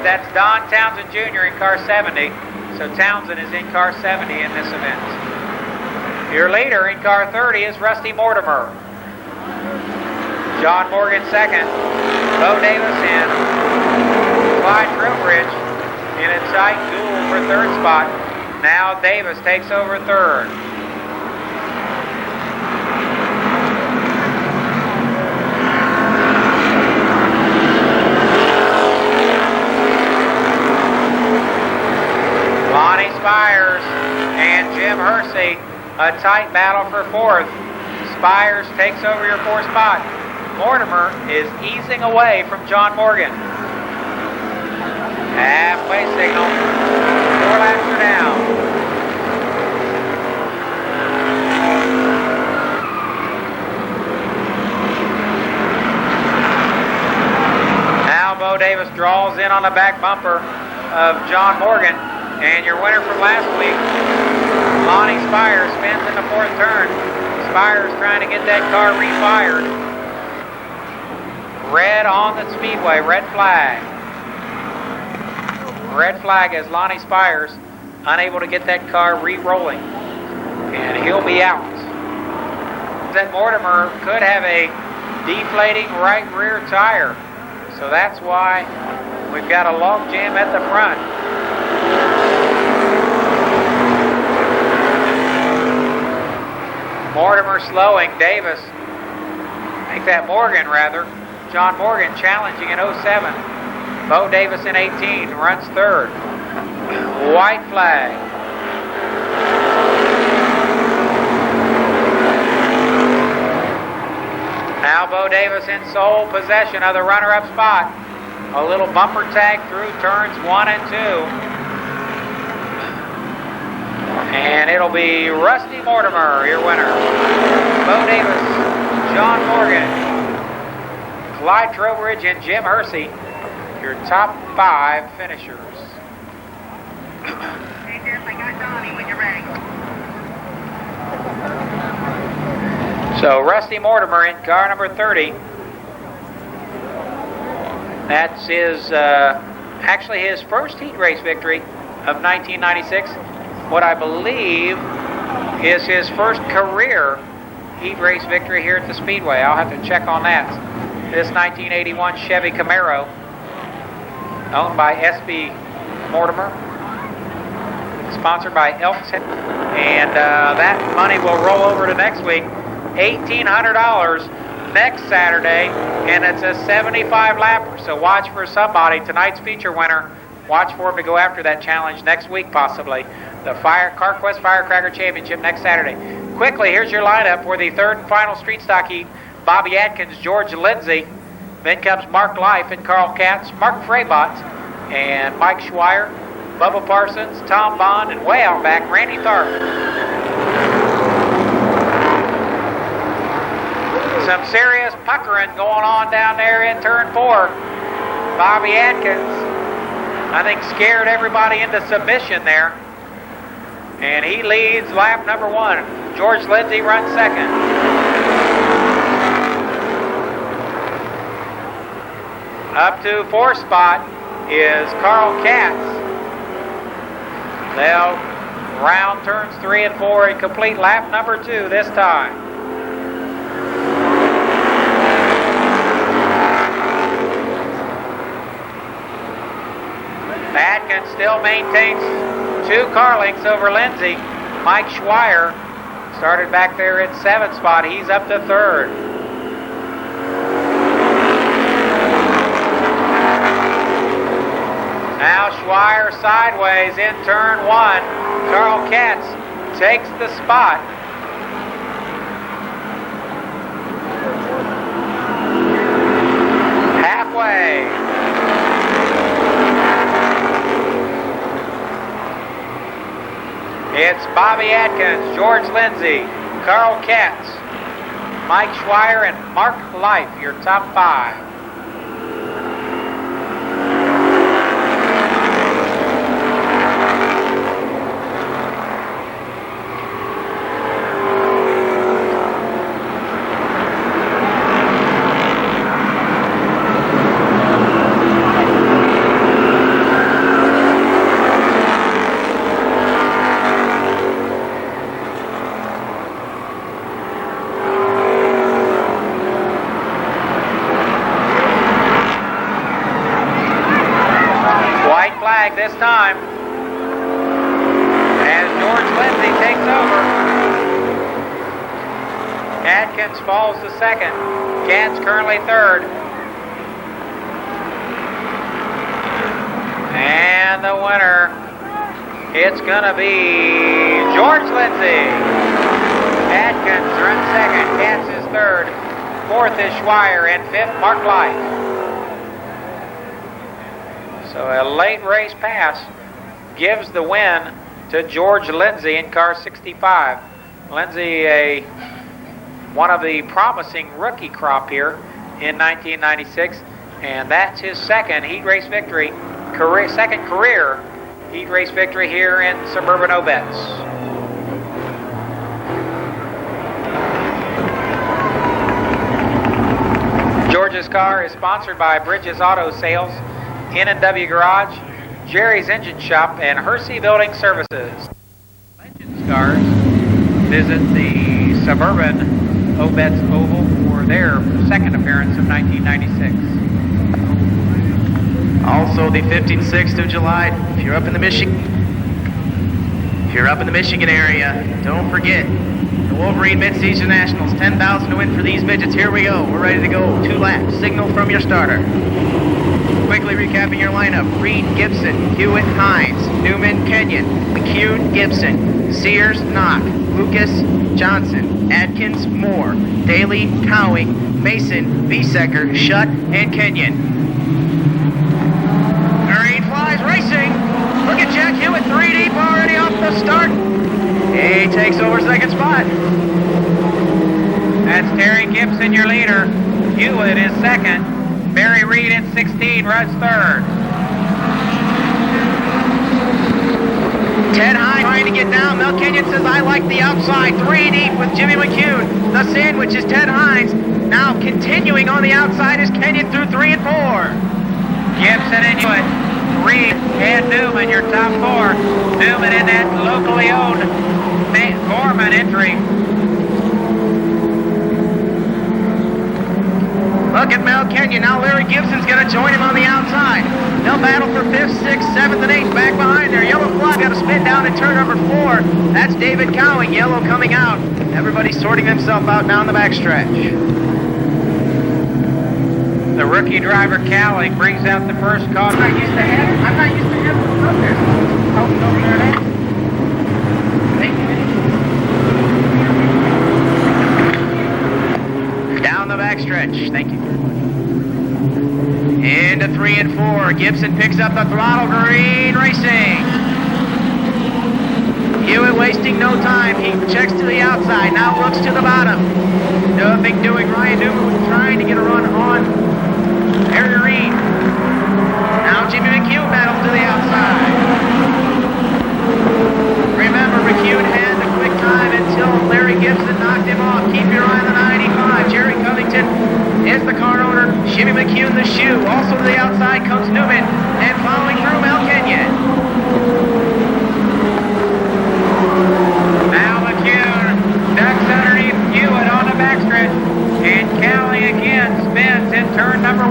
That's Don Townsend Jr. in car 70. So Townsend is in car 70 in this event. Your leader in car 30 is Rusty Mortimer. John Morgan second. Bo Davis in. Clyde Trowbridge in a tight duel for third spot. Now Davis takes over third. Lonnie Spires and Jim Hersey, a tight battle for fourth. Spires takes over your fourth spot. Mortimer is easing away from John Morgan. Halfway signal. 4 laps are down. Now draws in on the back bumper of John Morgan. And your winner from last week, Lonnie Spires, spins in the fourth turn. Spires trying to get that car refired. Red on the Speedway, red flag. Red flag as Lonnie Spires unable to get that car re-rolling. And he'll be out. That Mortimer could have a deflating right rear tire. So that's why we've got a log jam at the front. Mortimer slowing, Davis, make that Morgan rather. John Morgan challenging in 07. Bo Davis in 18 runs third. White flag. Now Bo Davis in sole possession of the runner-up spot. A little bumper tag through turns 1 and 2. And it'll be Rusty Mortimer, your winner. Bo Davis, John Morgan, Clyde Trowbridge, and Jim Hersey, your top 5 finishers. Hey, Jeff, I got Donnie when you're ready. So Rusty Mortimer in car number 30. That's his, actually his first heat race victory of 1996. What I believe is his first career heat race victory here at the Speedway. I'll have to check on that. This 1981 Chevy Camaro, owned by S.B. Mortimer, sponsored by Elks, and that money will roll over to next week. $1,800 next Saturday, and it's a 75 lapper. So watch for somebody, tonight's feature winner. Watch for him to go after that challenge next week, possibly. The CarQuest Firecracker Championship next Saturday. Quickly, here's your lineup for the third and final street stock heat. Bobby Atkins, George Lindsay. Then comes Mark Life and Carl Katz, Mark Freibot, and Mike Schweier, Bubba Parsons, Tom Bond, and way out back, Randy Tharp. Some serious puckering going on down there in turn 4. Bobby Atkins, I think, scared everybody into submission there. And he leads lap number 1. George Lindsay runs second. Up to 4th spot is Carl Katz. They'll round turns 3 and 4 and complete lap number 2 this time. Atkins still maintains 2 car lengths over Lindsay. Mike Schweier started back there at 7th spot. He's up to 3rd. Now Schweier sideways in turn 1. Carl Katz takes the spot. Halfway. It's Bobby Atkins, George Lindsay, Carl Katz, Mike Schweier, and Mark Life, your top 5. This time as George Lindsay takes over. Atkins falls to 2nd. Katz currently 3rd. And the winner, it's gonna be George Lindsay. Atkins runs 2nd. Katz is 3rd. 4th is Schweier, and 5th Mark Life. So a late race pass gives the win to George Lindsay in car 65. Lindsay, one of the promising rookie crop here in 1996. and that's his second heat race victory, second career heat race victory here in Suburban Obets. George's car is sponsored by Bridges Auto Sales, N&W Garage, Jerry's Engine Shop, and Hersey Building Services. Legends cars visit the Suburban Obets Oval for their second appearance of 1996. Also the 15th of July, if you're up in the Michigan area, don't forget the Wolverine Mid-Season Nationals, $10,000 to win for these midgets. Here we go. We're ready to go. 2 laps. Signal from your starter. Quickly recapping your lineup: Reed, Gibson, Hewitt, Hines, Newman, Kenyon, McCune, Gibson, Sears, Knock, Lucas, Johnson, Atkins, Moore, Daly, Cowing, Mason, Viesecker, Shutt, and Kenyon. Green flies racing. Look at Jack Hewitt, 3 deep already off the start. He takes over second spot. That's Terry Gibson, your leader. Hewitt is second. Barry Reed in 16 runs third. Ted Hines trying to get down. Mel Kenyon says, I like the outside. 3 deep with Jimmy McCune. The sandwich is Ted Hines. Now continuing on the outside is Kenyon through 3 and 4. Gibson and Hewitt, Reed and Newman, your top 4. Newman in that locally owned Gorman entry. Look at Mel Kenyon. Now Larry Gibson's going to join him on the outside. They'll battle for 5th, 6th, 7th, and 8th. Back behind there. Yellow flag got to spin down in turn number 4. That's David Cowing. Yellow coming out. Everybody's sorting themselves out down the backstretch. The rookie driver Cowing brings out the first car. I'm not used to having them up there. Oh, over there now. Thank you. Down the backstretch. Thank you. Into 3 and 4. Gibson picks up the throttle. Green racing. Hewitt wasting no time. He checks to the outside. Now looks to the bottom. Nothing doing. Ryan Newman trying to get a run on Harry Reed. Now Jimmy McCune battles to the outside. Remember, McCune had a quick time until Larry Gibson knocked him off. Keep your eye on the 95. Jerry Covington is the car owner. Jimmy McCune the shoe. Also to the outside comes Newman. And following through Mel Kenyon. Now McCune ducks underneath Hewitt on the backstretch. And Cowley again spins in turn number 1.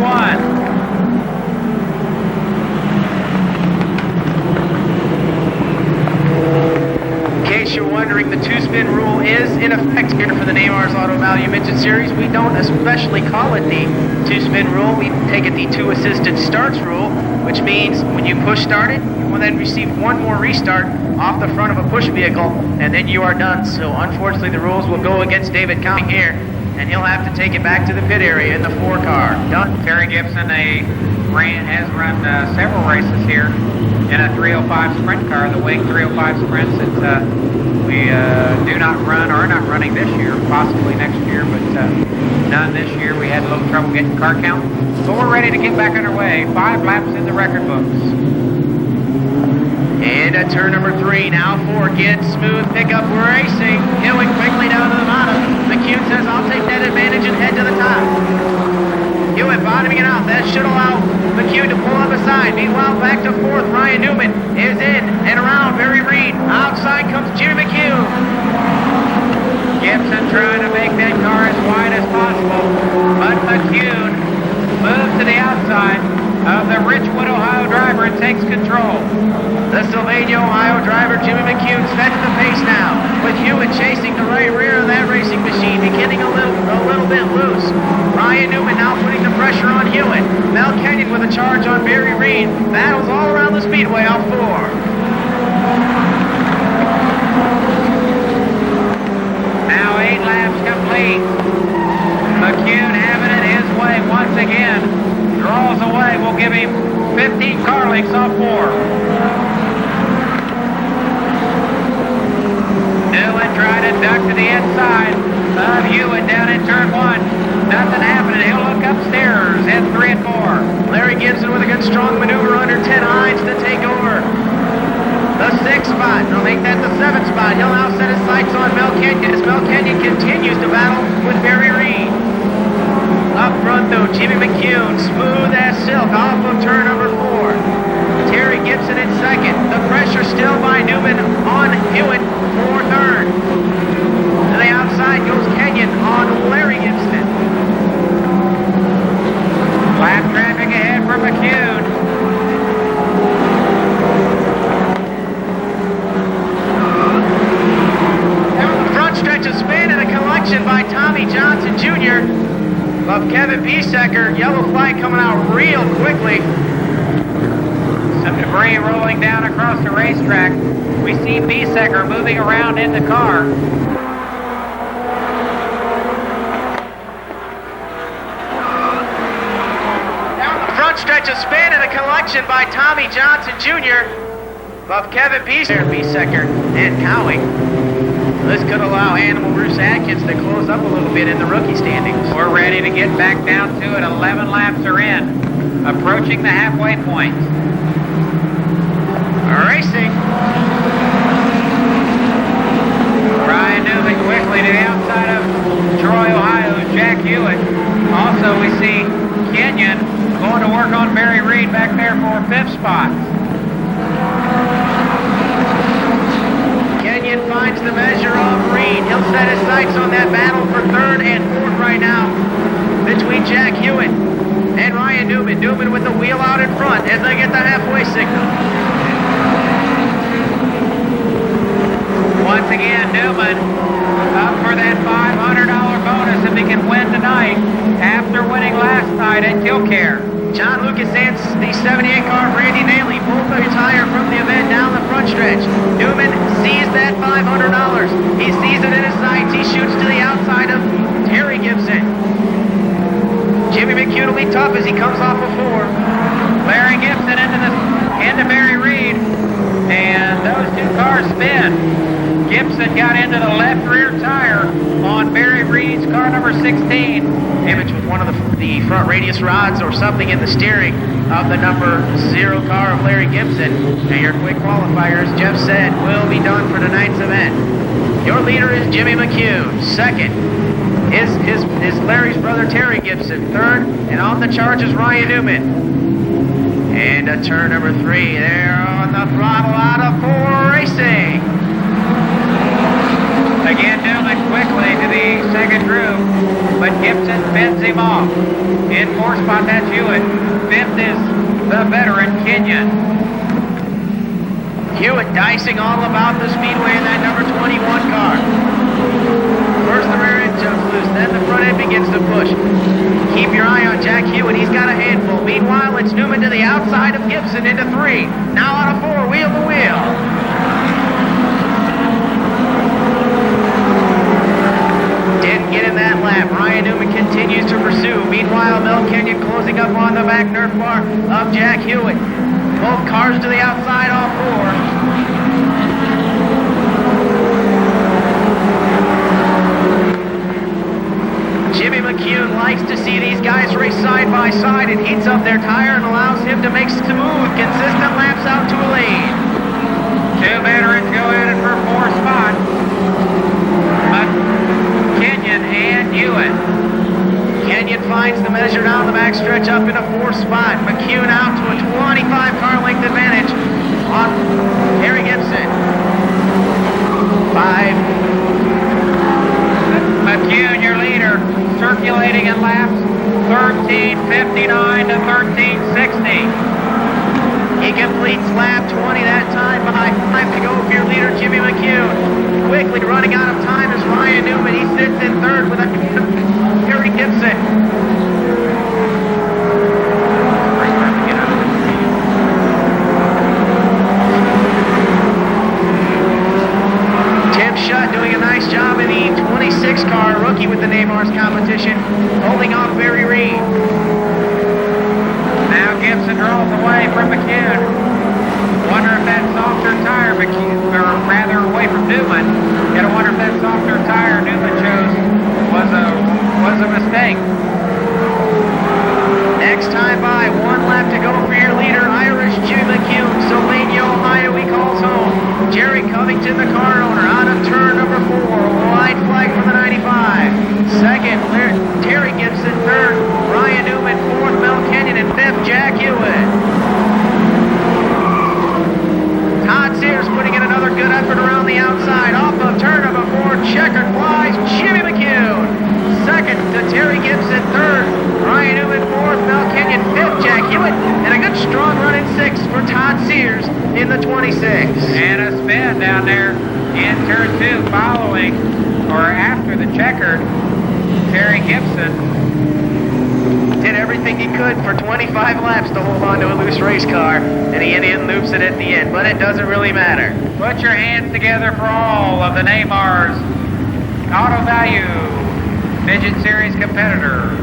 In case you're wondering, the 2-spin rule is in effect here for the NAMARS Auto Value Midget Series. We don't especially call it the 2-spin rule. We take it the 2-assisted starts rule, which means when you push start it, you will then receive 1 more restart off the front of a push vehicle, and then you are done. So unfortunately, the rules will go against David Cowing here, and he'll have to take it back to the pit area in the 4 car. Done. Terry Gibson has run several races here in a 305 sprint car, the Wing 305 sprints that we do not run, or are not running this year, possibly next year, but none this year. We had a little trouble getting car count, but we're ready to get back underway. 5 laps in the record books. And at turn number 3, now 4, get smooth pickup racing. Hewitt quickly down to the bottom. McCune says, I'll take that advantage and head to the top. Hewitt bottoming it out. That should allow McCune to pull up aside. Meanwhile, back to 4th, Ryan Newman is in and around Barry Reed. Outside comes Jimmy McCune. Gibson trying to make that car as wide as possible, but McCune moves to the outside of the Richwood, Ohio driver and takes control. The Sylvania, Ohio driver Jimmy McCune sets the pace now, with Hewitt chasing the right rear of that racing machine, beginning a little bit loose. Ryan Newman now putting the pressure on Hewitt. Mel Kenyon with a charge on Barry Reed. Battles all around the Speedway off 4. Now 8 laps complete. McCune having it his way once again. Draws away. We'll give him 15 car lengths off 4. Newman trying to duck to the inside of Hewitt down in turn 1. Nothing happening. He'll look upstairs in 3 and 4. make that the 7th spot. He'll now set his sights on Mel Kenyon as Mel Kenyon continues to battle with Barry Reed. Up front, though, Jimmy McCune, smooth as silk, off of turn number 4. Terry Gibson in second. The pressure still by Newman on Hewitt for third. To the outside goes Kenyon on Larry Gibson. Lap traffic ahead for McCune. Front stretch of spin and a collection by Tommy Johnson Jr. of Kevin Biesecker. Yellow flag coming out real quickly. Some debris rolling down across the racetrack. We see Biesecker moving around in the car. Front stretch of spin and a collection by Tommy Johnson Jr. of Kevin Biesecker and Cowie. This could allow Animal Bruce Atkins to close up a little bit in the rookie standings. We're ready to get back down to it. 11 laps are in, approaching the halfway point. Racing. Ryan Newman quickly to the outside of Troy, Ohio's Jack Hewitt. Also, we see Kenyon going to work on Barry Reed back there for 5th spot. Kenyon finds the measure of Reed. He'll set his sights on that battle for 3rd and 4th right now between Jack Hewitt and Ryan Newman. Newman with the wheel out in front as they get the halfway signal. Once again, Newman up for that $500 bonus if he can win tonight after winning last night at Killcare. John Lucas and the 78 car of Randy Naley both retire from the event down the front stretch. Newman sees that $500. He sees it in his sights. He shoots to the outside of Terry Gibson. Jimmy McCune will be tough as he comes off of 4. Larry Gibson into Barry Reed, and those two cars spin. Gibson got into the left rear tire on Barry Reed's car number 16. Damage with one of the front radius rods or something in the steering of the number 0 car of Larry Gibson. And your quick qualifier, as Jeff said, will be done for tonight's event. Your leader is Jimmy McCune. Second is Larry's brother Terry Gibson. Third, and on the charge is Ryan Newman. And a turn number 3 there on the throttle out of 4 Racing. Again, Newman quickly to the second groove, but Gibson fends him off. In 4th spot, that's Hewitt. 5th is the veteran Kenyon. Hewitt dicing all about the Speedway in that number 21 car. First the rear end jumps loose, then the front end begins to push. Keep your eye on Jack Hewitt, he's got a handful. Meanwhile, it's Newman to the outside of Gibson into 3. Now out of 4, wheel to wheel. Didn't get in that lap. Ryan Newman continues to pursue. Meanwhile, Mel Kenyon closing up on the back nerf bar of Jack Hewitt. Both cars to the outside, all 4. Jimmy McCune likes to see these guys race side by side. It heats up their tire and allows him to make smooth, consistent laps out to a lead. 2 veterans go at it for 4th spot. But Kenyon and Hewitt. Kenyon finds the measure down the back stretch up in a 4th spot. McCune out to a 25 car length advantage on Terry Gibson. 5. McCune, your leader, circulating in laps 13:59 to 13:60. He completes lap 20 that time by 5 to go for your leader, Jimmy McCune. Quickly running out of time is Ryan Newman. He sits in 3rd with Terry Gibson. Tim Shutt doing a nice job in the 26 car, rookie with the NAMARS competition, holding off Barry Reed. Now Gibson draws away from McCune. Wonder if that softer tire, McCune, or rather away from Newman. Gotta wonder if that softer tire Newman chose was a mistake. Next time by, 1 lap to go for your leader, Irish Jimmy McCune. Sylvania, Ohio, he calls home. Jerry Covey Pennington, the car owner, out of turn number 4. White flag for the 95. Second, Terry Gibson. Third, Ryan Newman. Fourth, Mel Kenyon. And fifth, Jack Hewitt. Todd Sears putting in another good effort around the outside. Off of turn number 4, checkered flies Jimmy McCune. Second to Terry Gibson. Third, Ryan Newman. Fourth, Mel Kenyon. Fifth, Jack Hewitt. And a good strong run in 6 for Todd Sears in the 26. And a spin down there in turn 2 following or after the checkered. Terry Gibson did everything he could for 25 laps to hold on to a loose race car, and he Indian loops it at the end, but it doesn't really matter. Put your hands together for all of the NAMARS Auto Value Midget Series competitors.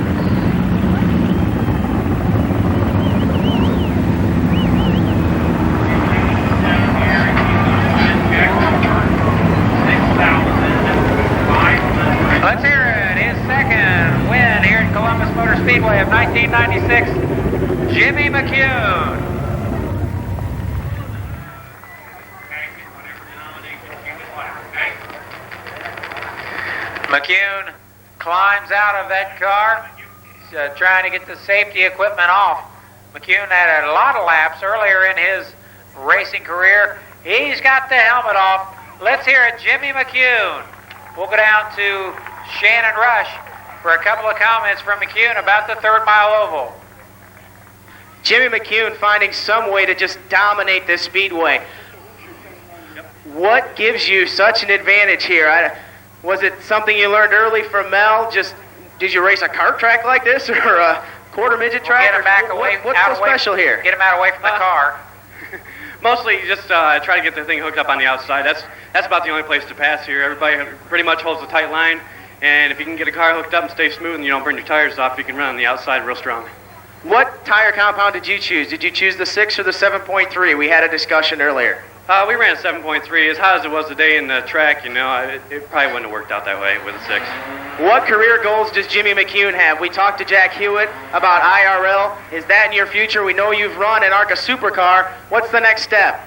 Let's hear it. His second win here at Columbus Motor Speedway of 1996, Jimmy McCune. McCune climbs out of that car. He's trying to get the safety equipment off. McCune had a lot of laps earlier in his racing career. He's got the helmet off. Let's hear it, Jimmy McCune. We'll go down to Shannon Rush for a couple of comments from McCune about the 3rd mile oval. Jimmy McCune finding some way to just dominate this speedway. What gives you such an advantage here? Was it something you learned early from Mel? Just did you race a kart track like this or a quarter midget track? Get him back away. What's so special here? Get him out away from the car. Mostly just try to get the thing hooked up on the outside. That's about the only place to pass here. Everybody pretty much holds a tight line, and if you can get a car hooked up and stay smooth and you don't burn your tires off, you can run on the outside real strong. What tire compound did you choose? Did you choose the 6 or the 7.3? We had a discussion earlier. We ran a 7.3. As hot as it was today in the track, it probably wouldn't have worked out that way with a 6. What career goals does Jimmy McCune have? We talked to Jack Hewitt about IRL. Is that in your future? We know you've run an ARCA supercar. What's the next step?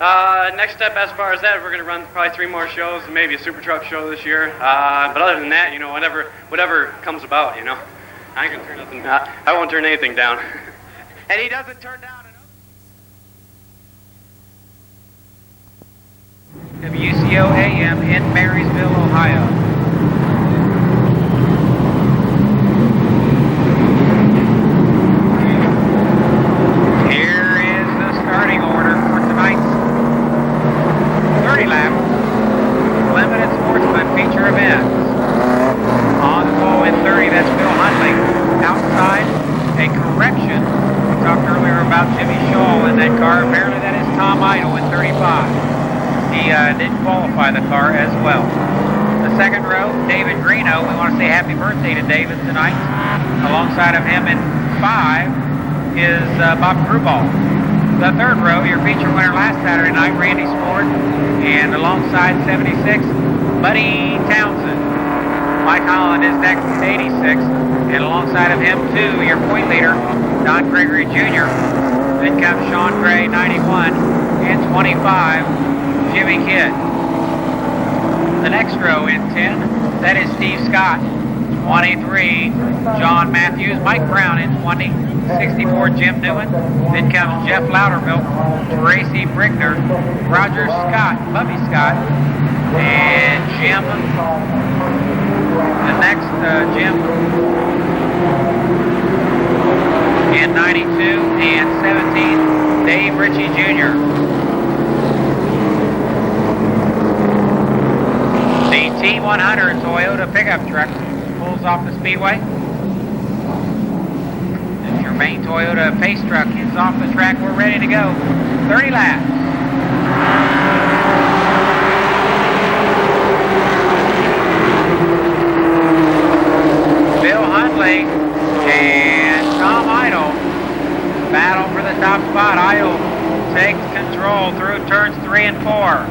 Next step as far as that, we're going to run probably 3 more shows and maybe a super truck show this year. But other than that, whatever comes about, I can turn nothing. I won't turn anything down. And he doesn't turn down WCO AM in Marysville, Ohio. Here is the starting order for tonight's 30-lap limited sportsman feature event. On the pole in 30, that's Bill Huntley. Outside, a correction. We talked earlier about Jimmy Shaw in that car. Apparently that is Tom Idle in 35. He did qualify the car as well. The second row, David Greeno. We want to say happy birthday to David tonight. Alongside of him in 5 is Bob Grubal. The third row, your feature winner last Saturday night, Randy Sport. And alongside 76, Buddy Townsend. Mike Holland is next, 86. And alongside of him, too, your point leader, Don Gregory Jr. Then comes Sean Gray, 91. And 25, Jimmy Kidd. The next row in 10, that is Steve Scott. 23, John Matthews. Mike Brown in 20. 64, Jim Newman. Then comes Jeff Loudermilk, Tracy Brigner, Roger Scott, Bubby Scott, and Jim. The next, Jim in 92 and 17, Dave Ritchie Jr. The T100 Toyota pickup truck pulls off the speedway. The Germain Toyota Pace truck is off the track. We're ready to go. 30 laps. Bill Huntley and Tom Idle battle for the top spot. Idle takes control through turns 3 and 4.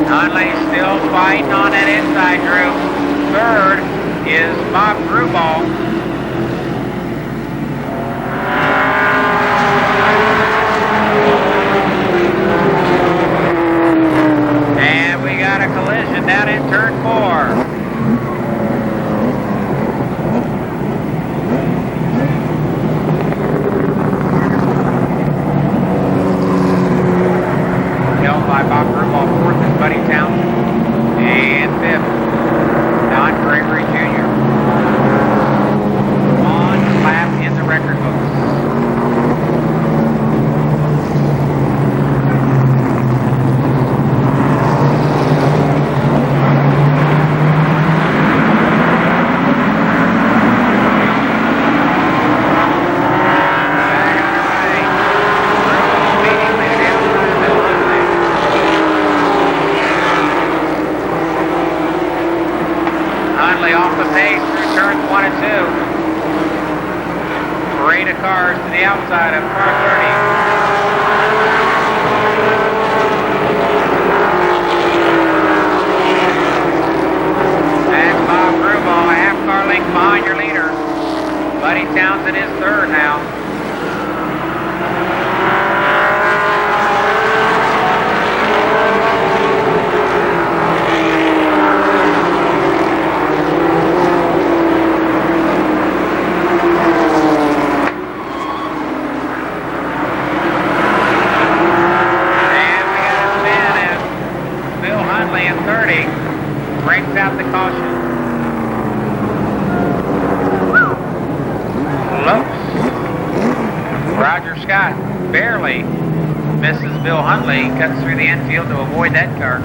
Huntley still fighting on that inside group. Third is Bob Grubal. down in turn 4. Held by Bob Grubauer. 4th is Buddy Townsend. And 5th, Don Gregory Jr. On lap in the record books. Off the pace through turns 1 and 2. Parade of cars to the outside of car 30. That's Bob Grubauer, a half car length behind your leader. Buddy Townsend is 3rd now. Breaks out the caution. Close. Roger Scott barely misses Bill Huntley. Cuts through the infield to avoid that car.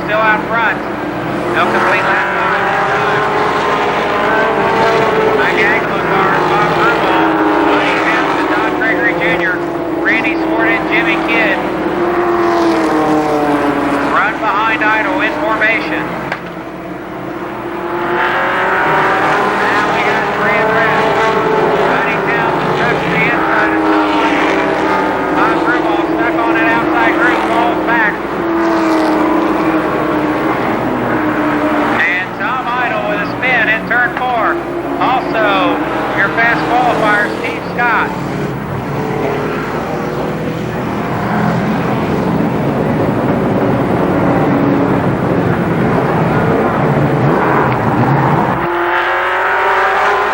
Still out front. No complete lap time this time. Diagonal cars, Bob Grubauer, Buddy Townsend, Don Gregory Jr., Randy Swart, and Jimmy Kidd. Run behind idle in formation. Now we got 3 and red. Buddy Townsend touched the inside of someone. Bob Grubauer stuck on that outside group, falls back. In turn 4. Also, your fast qualifier, Steve Scott.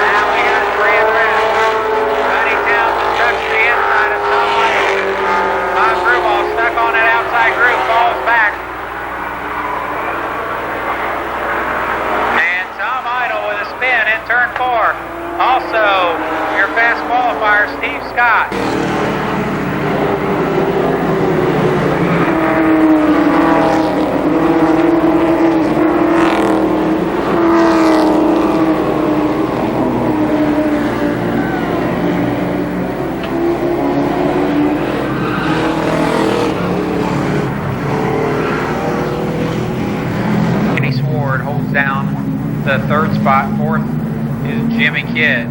Now we got 3 in red. Buddy Townsend touched the inside of someone. Bob Grubauer stuck on that outside group, falls back. In turn 4. Also, your fast qualifier, Steve Scott. Kenny Sward holds down the 3rd spot. 4th is Jimmy Kidd.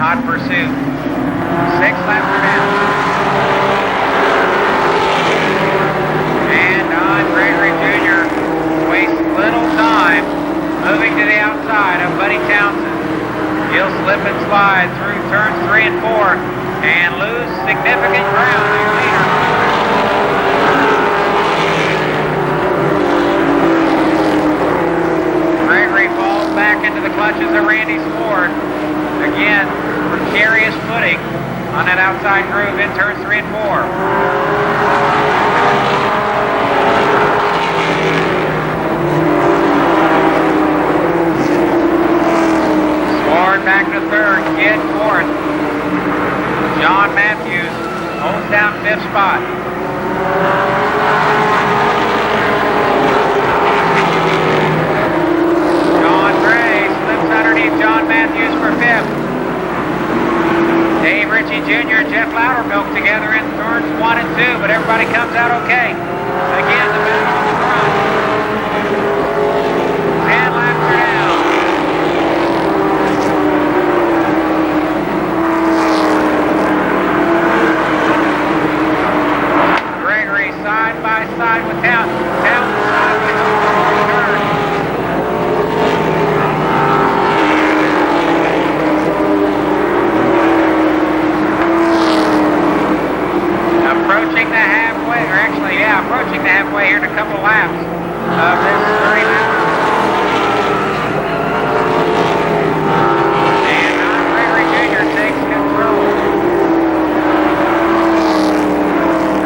Hot pursuit. 6 laps are down. And Don Gregory Jr. wastes little time moving to the outside of Buddy Townsend. He'll slip and slide through turns 3 and 4 and lose significant ground later. Gregory falls back into the clutches of Randy Ford. Again, precarious footing on that outside groove in turns 3 and 4. Ford back to third, Kid fourth. John Matthews holds down 5th spot. John Gray slips underneath John Matthews for 5th. Dave Ritchie Jr. and Jeff Loudermilk together in turns 1 and 2, but everybody comes out okay. Again, the battle on the front. 10 laps are down. Gregory side by side with Townsend. Townsend side with turn. Approaching the halfway, or actually, yeah, approaching the halfway here in a couple laps of this 30 lap. And Gregory Jr. takes control.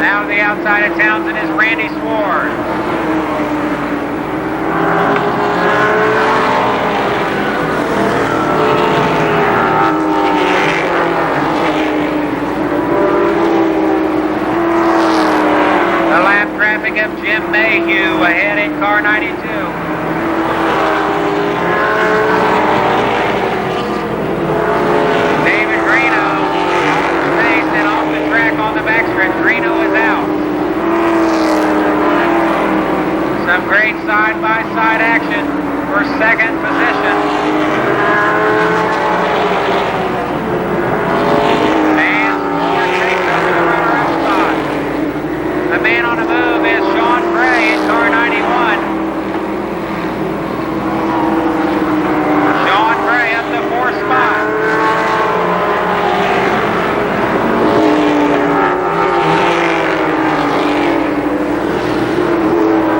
Now to the outside of Townsend is Randy Sword. The lap traffic of Jim Mayhew ahead in car 92. David Greeno stays and off the track on the backstretch. Greeno is out. Some great side-by-side action for second position. And Ford takes over the runner-up spot. The man on the move is Sean Gray in car 91. Sean Gray up the 4th spot.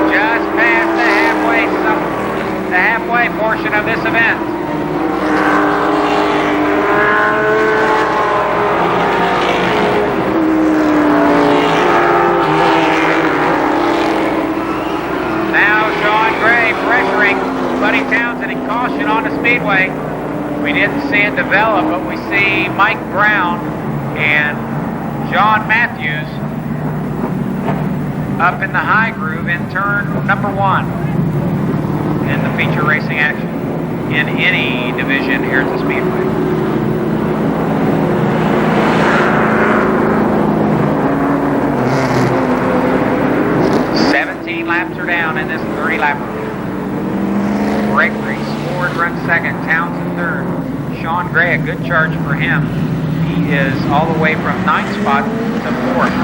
Just past the halfway portion of this event. Now Sean Gray pressuring Buddy Townsend and caution on the Speedway. We didn't see it develop, but we see Mike Brown and John Matthews up in the high groove in turn number 1 in the feature racing action in any division here at the Speedway. Laps are down in this 30 lap. Gregory Ford runs second, Townsend third. Sean Gray, a good charge for him. He is all the way from 9th spot to 4th.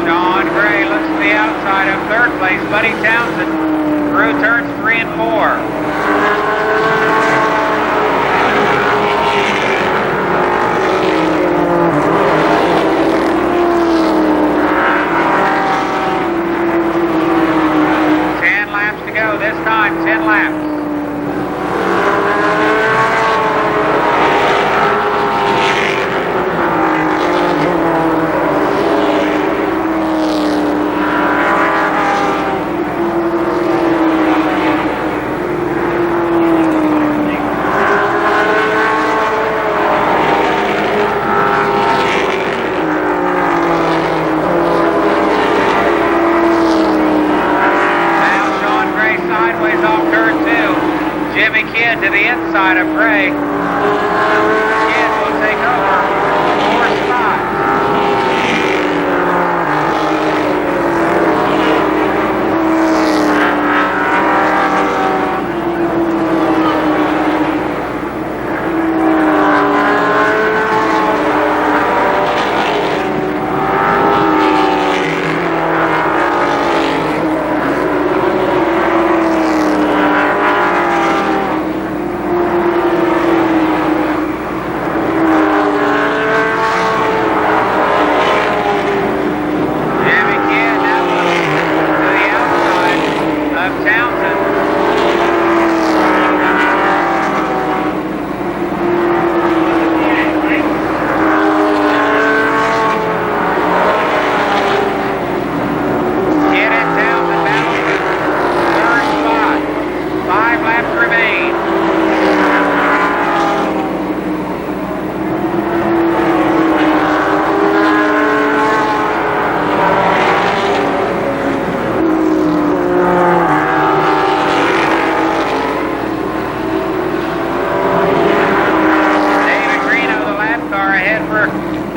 Sean Gray looks to the outside of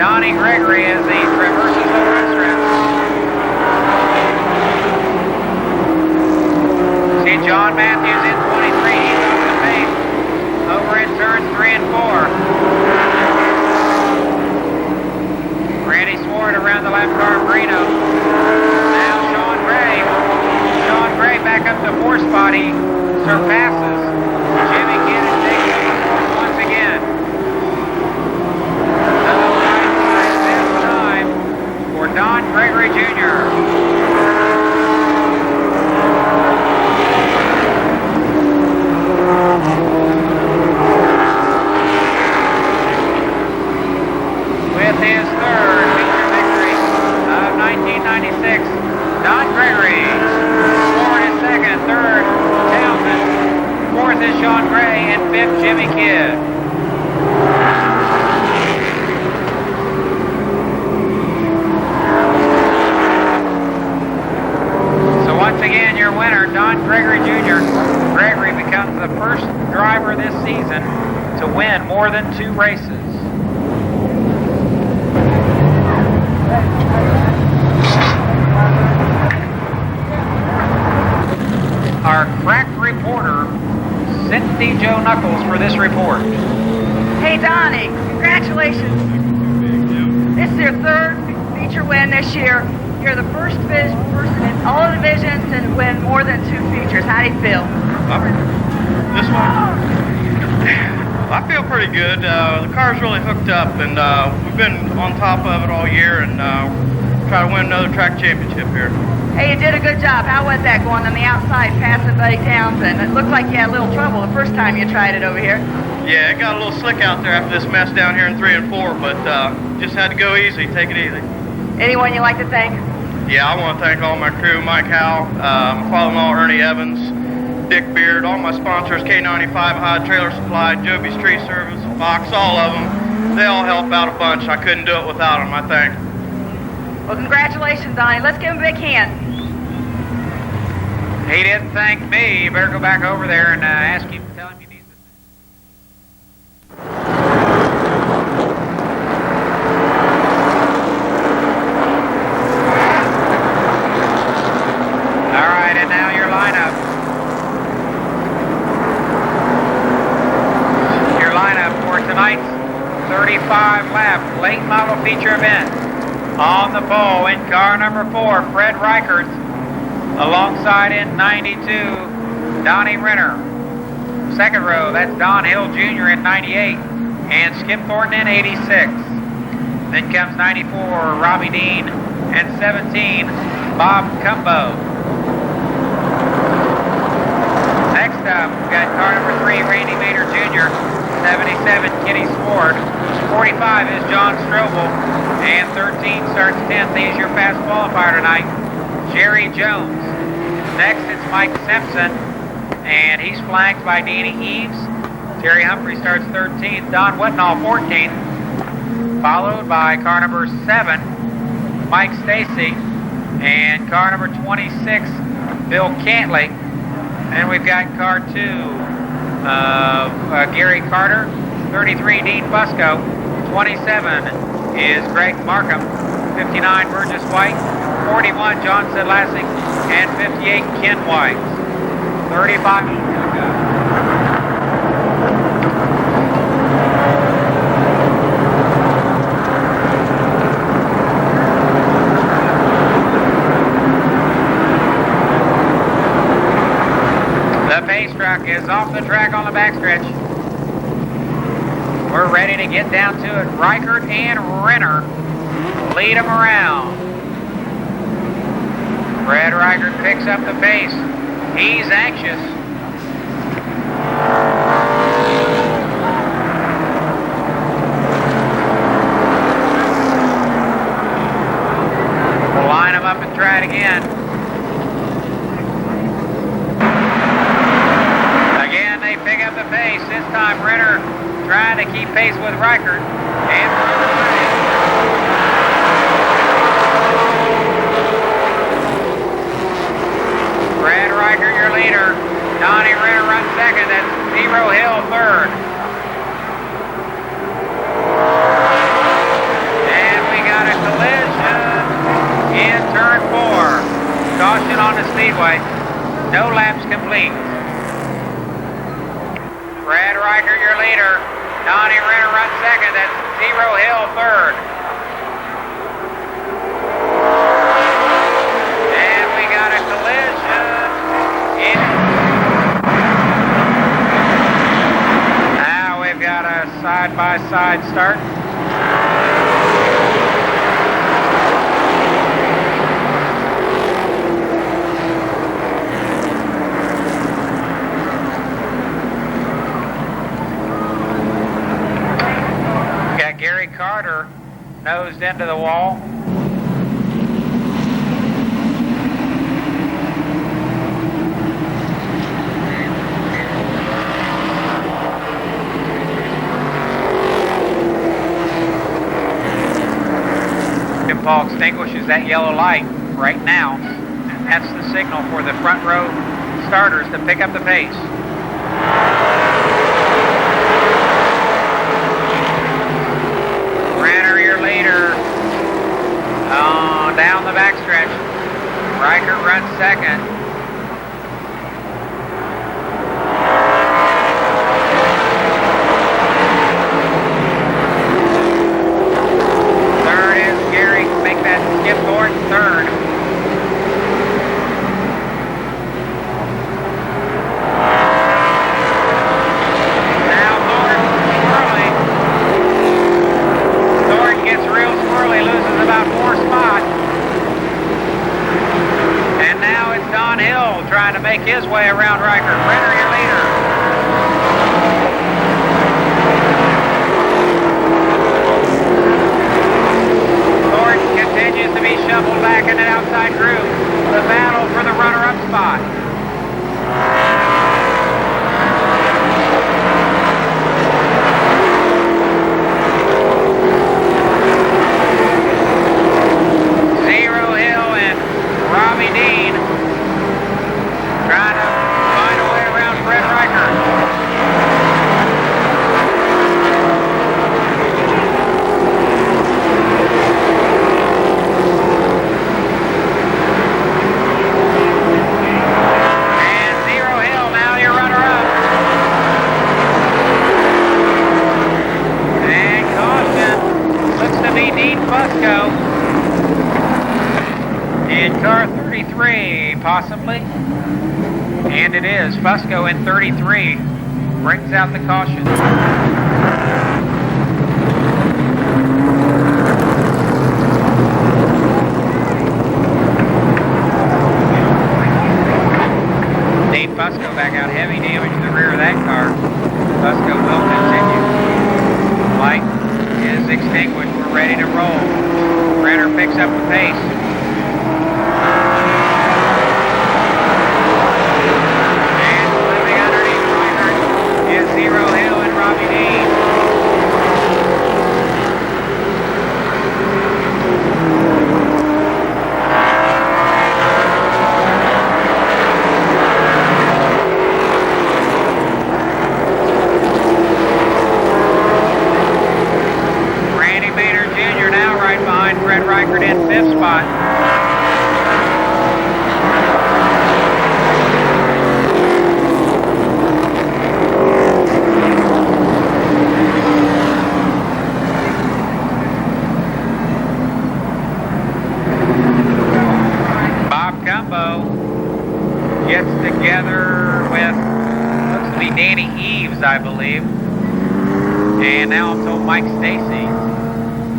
Donnie Gregory as he traverses the front stretch. See John Matthews in 23. He's off the pace. Over in turns 3 and 4. Randy Swart around the left car, Brino. Now Sean Gray. Sean Gray back up to 4 spot. He surpasses Jimmy Kidd and takes the fourth once again. This time for Don Gregory Jr. With his third feature victory of 1996, Don Gregory. Ford is second, third, Townsend. Fourth is Sean Gray, and fifth, Jimmy Kidd. So once again, your winner, Don Gregory Jr. Gregory becomes the first driver this season to win more than 2 races. Our crack reporter, Cindy Jo Knuckles, for this report. Hey Donnie, congratulations. This is your third feature win this year. You're the first person in all divisions to win more than 2 features. How do you feel? This one, I feel pretty good. The car's really hooked up, and we've been on top of it all year, and try to win another track championship here. Hey, you did a good job. How was that going on the outside, passing Buddy Townsend? It looked like you had a little trouble the first time you tried it over here. Yeah, it got a little slick out there after this mess down here in 3 and 4, but just had to go easy, take it easy. Anyone you like to thank? Yeah, I want to thank all my crew, Mike Howell, my father-in-law Ernie Evans, Dick Beard, all my sponsors, K95, High Trailer Supply, Joby's Tree Service, Fox, all of them. They all help out a bunch. I couldn't do it without them, I think. Well, congratulations, Donnie. Let's give him a big hand. He didn't thank me. You better go back over there and ask him, tell him you need to. All right, and now your lineup. Your lineup for tonight's 35 lap late model feature event. On the pole in car number 4, Fred Reichert. Alongside in 92, Donnie Renner. Second row, that's Don Hill Jr. in 98, and Skip Thornton in 86. Then comes 94, Robbie Dean, and 17, Bob Cumbo. Next up, we've got car number 3, Randy Mater Jr., 77, Kenny Sward. 45 is John Strobel, and 13 starts 10th. He's your fast qualifier tonight, Jerry Jones. Next, it's Mike Simpson, and he's flanked by Danny Eves. Terry Humphrey starts 13th, Don Whitnall 14th, followed by car number 7, Mike Stacy, and car number 26, Bill Cantley. And we've got car 2, Gary Carter, 33, Dean Fusco, 27 is Greg Markham, 59, Burgess White, 41, John Sedlassic, and 58, Ken White. 35. The pace truck is off the track on the backstretch. We're ready to get down to it. Reichert and Renner lead them around. Fred Reichert picks up the pace. He's anxious. We'll line them up and try it again. Again, they pick up the pace. This time, Renner trying to keep pace with Reichert. And Fred Reichert, your leader. Donnie Renner runs second. That's Zero Hill third. runs second. That's Zero Hill third. And we got a collision. Now we've got a side-by-side start. Gary Carter nosed into the wall. Paul extinguishes that yellow light right now. That's the signal for the front row starters to pick up the pace. Renner, your leader, down the backstretch. Riker runs second. Third is Gary. Make that skip towards third. Trying to make his way around Riker. Renner, your leader. Thornton continues to be shuffled back in an outside group. The battle for the runner-up spot. Zero Hill and Robbie Dean trying to find a way around Fred Riker. And Zero Hill, now your runner-up. And caution, looks to be Dean Fusco. In car 33, possibly. And it is. Fusco in 33 brings out the caution. Dean Fusco back out. Heavy damage to the rear of that car. Fusco will continue. Light is extinguished. We're ready to roll. Renner picks up the pace. Zero Hill and Robbie Dean. Randy Maynard Jr. now right behind Fred Reichert in fifth spot. Gets together with, looks to be Danny Eves, I believe. And now I'm told Mike Stacy,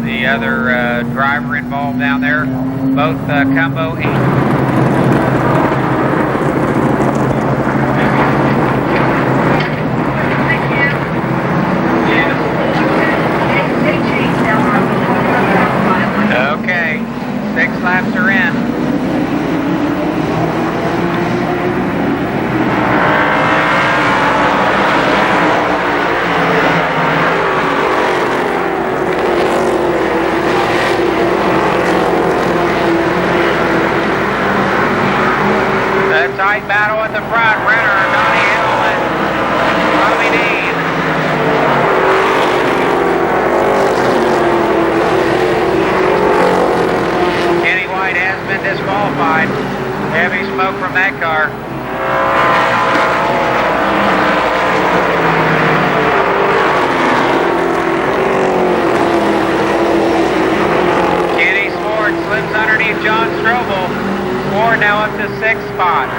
the other driver involved down there. Both Cumbo and... Okay, 6 laps are in. Tight battle at the front. Renner, Donnie Hill, and Robbie Dean. Kenny White has been disqualified. Heavy smoke from that car. now up to 6th spot.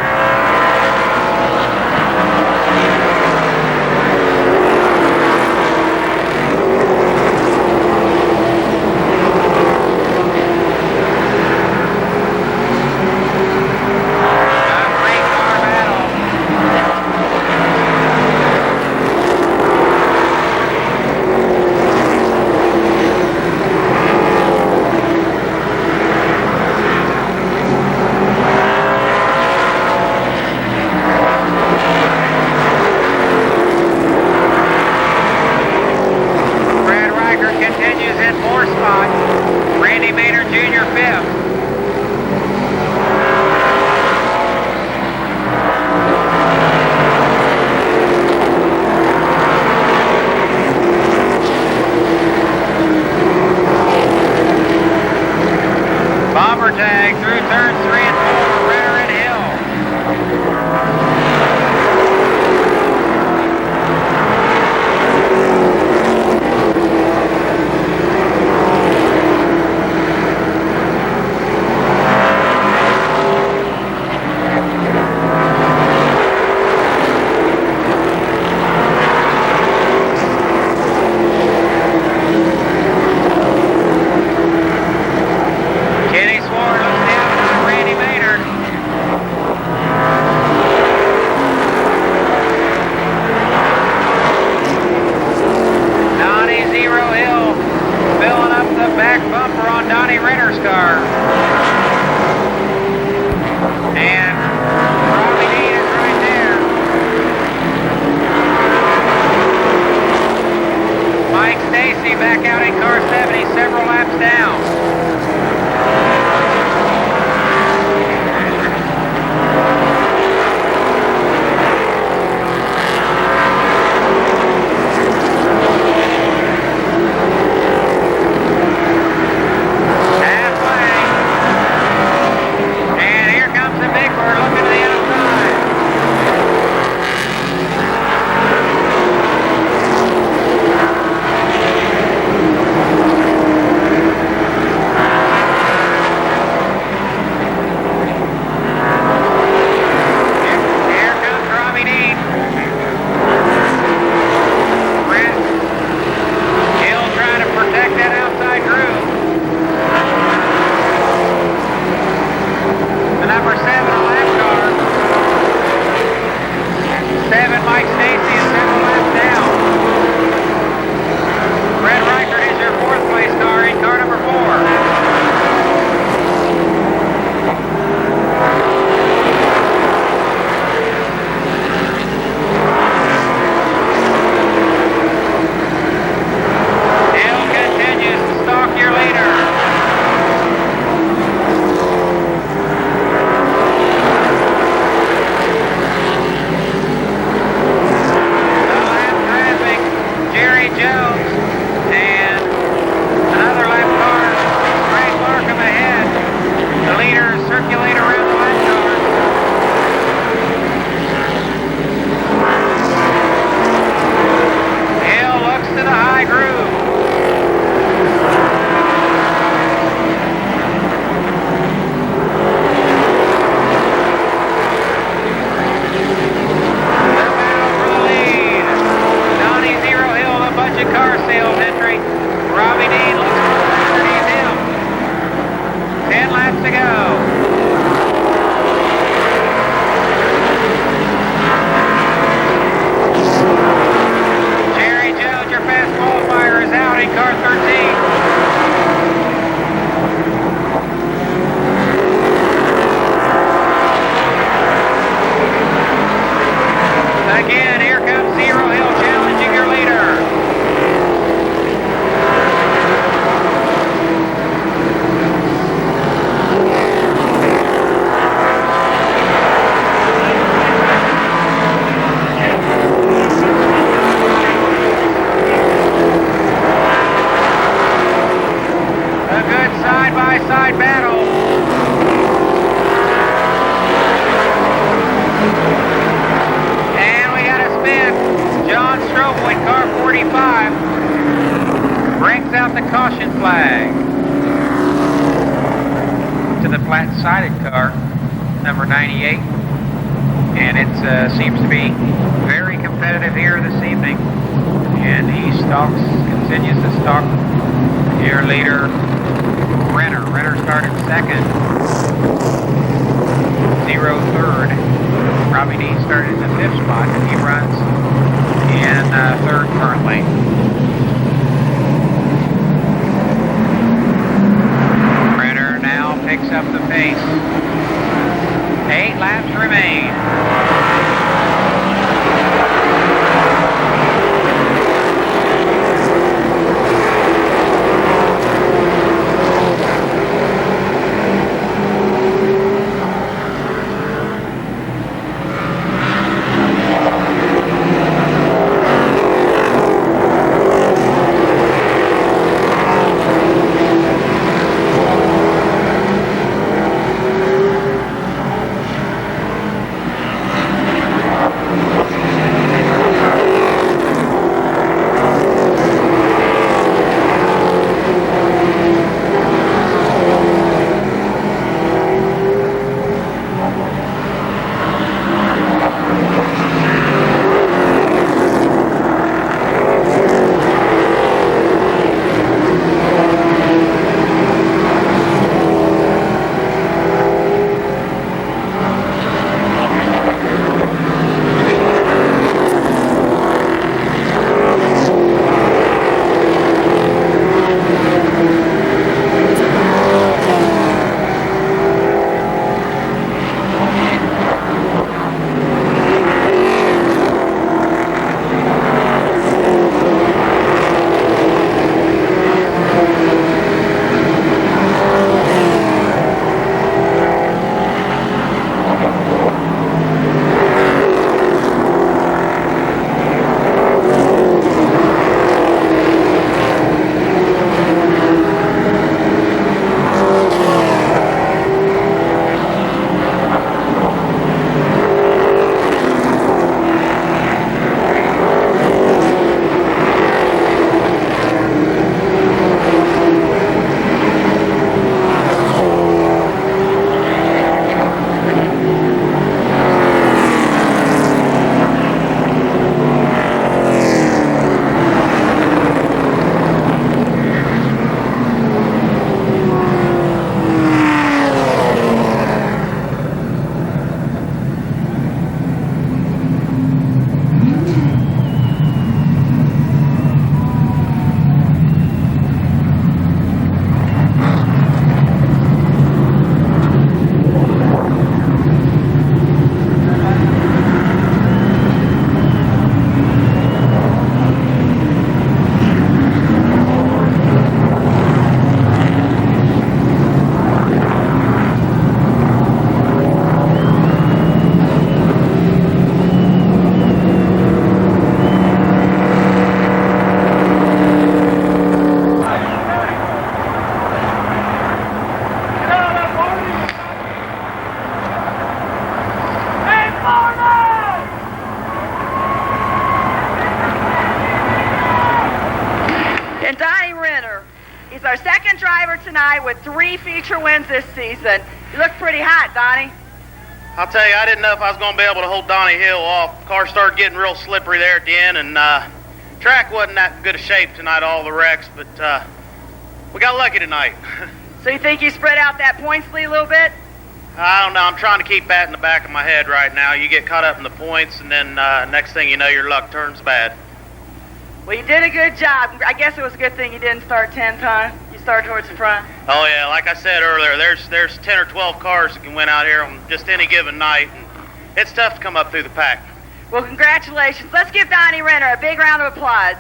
side-by-side battle. And we got a spin. John Strobel in car 45 brings out the caution flag to the flat-sided car. number 98. And it seems to be very competitive here this evening. And he continues to stalk your leader, Renner. Renner started second. 0 third. Robbie Dean started in the 5th spot, and he runs in 3rd currently. Renner now picks up the pace. 8 laps remain. He's our second driver tonight with 3 feature wins this season. You look pretty hot, Donnie. I'll tell you, I didn't know if I was going to be able to hold Donnie Hill off. The car started getting real slippery there at the end, and track wasn't that good a shape tonight, all the wrecks, but we got lucky tonight. So you think you spread out that points lead a little bit? I don't know. I'm trying to keep that in the back of my head right now. You get caught up in the points, and then next thing you know, your luck turns bad. Well, you did a good job. I guess it was a good thing you didn't start 10th, huh? You started towards the front. Oh, yeah. Like I said earlier, there's 10 or 12 cars that can win out here on just any given night, and it's tough to come up through the pack. Well, congratulations. Let's give Donnie Renner a big round of applause.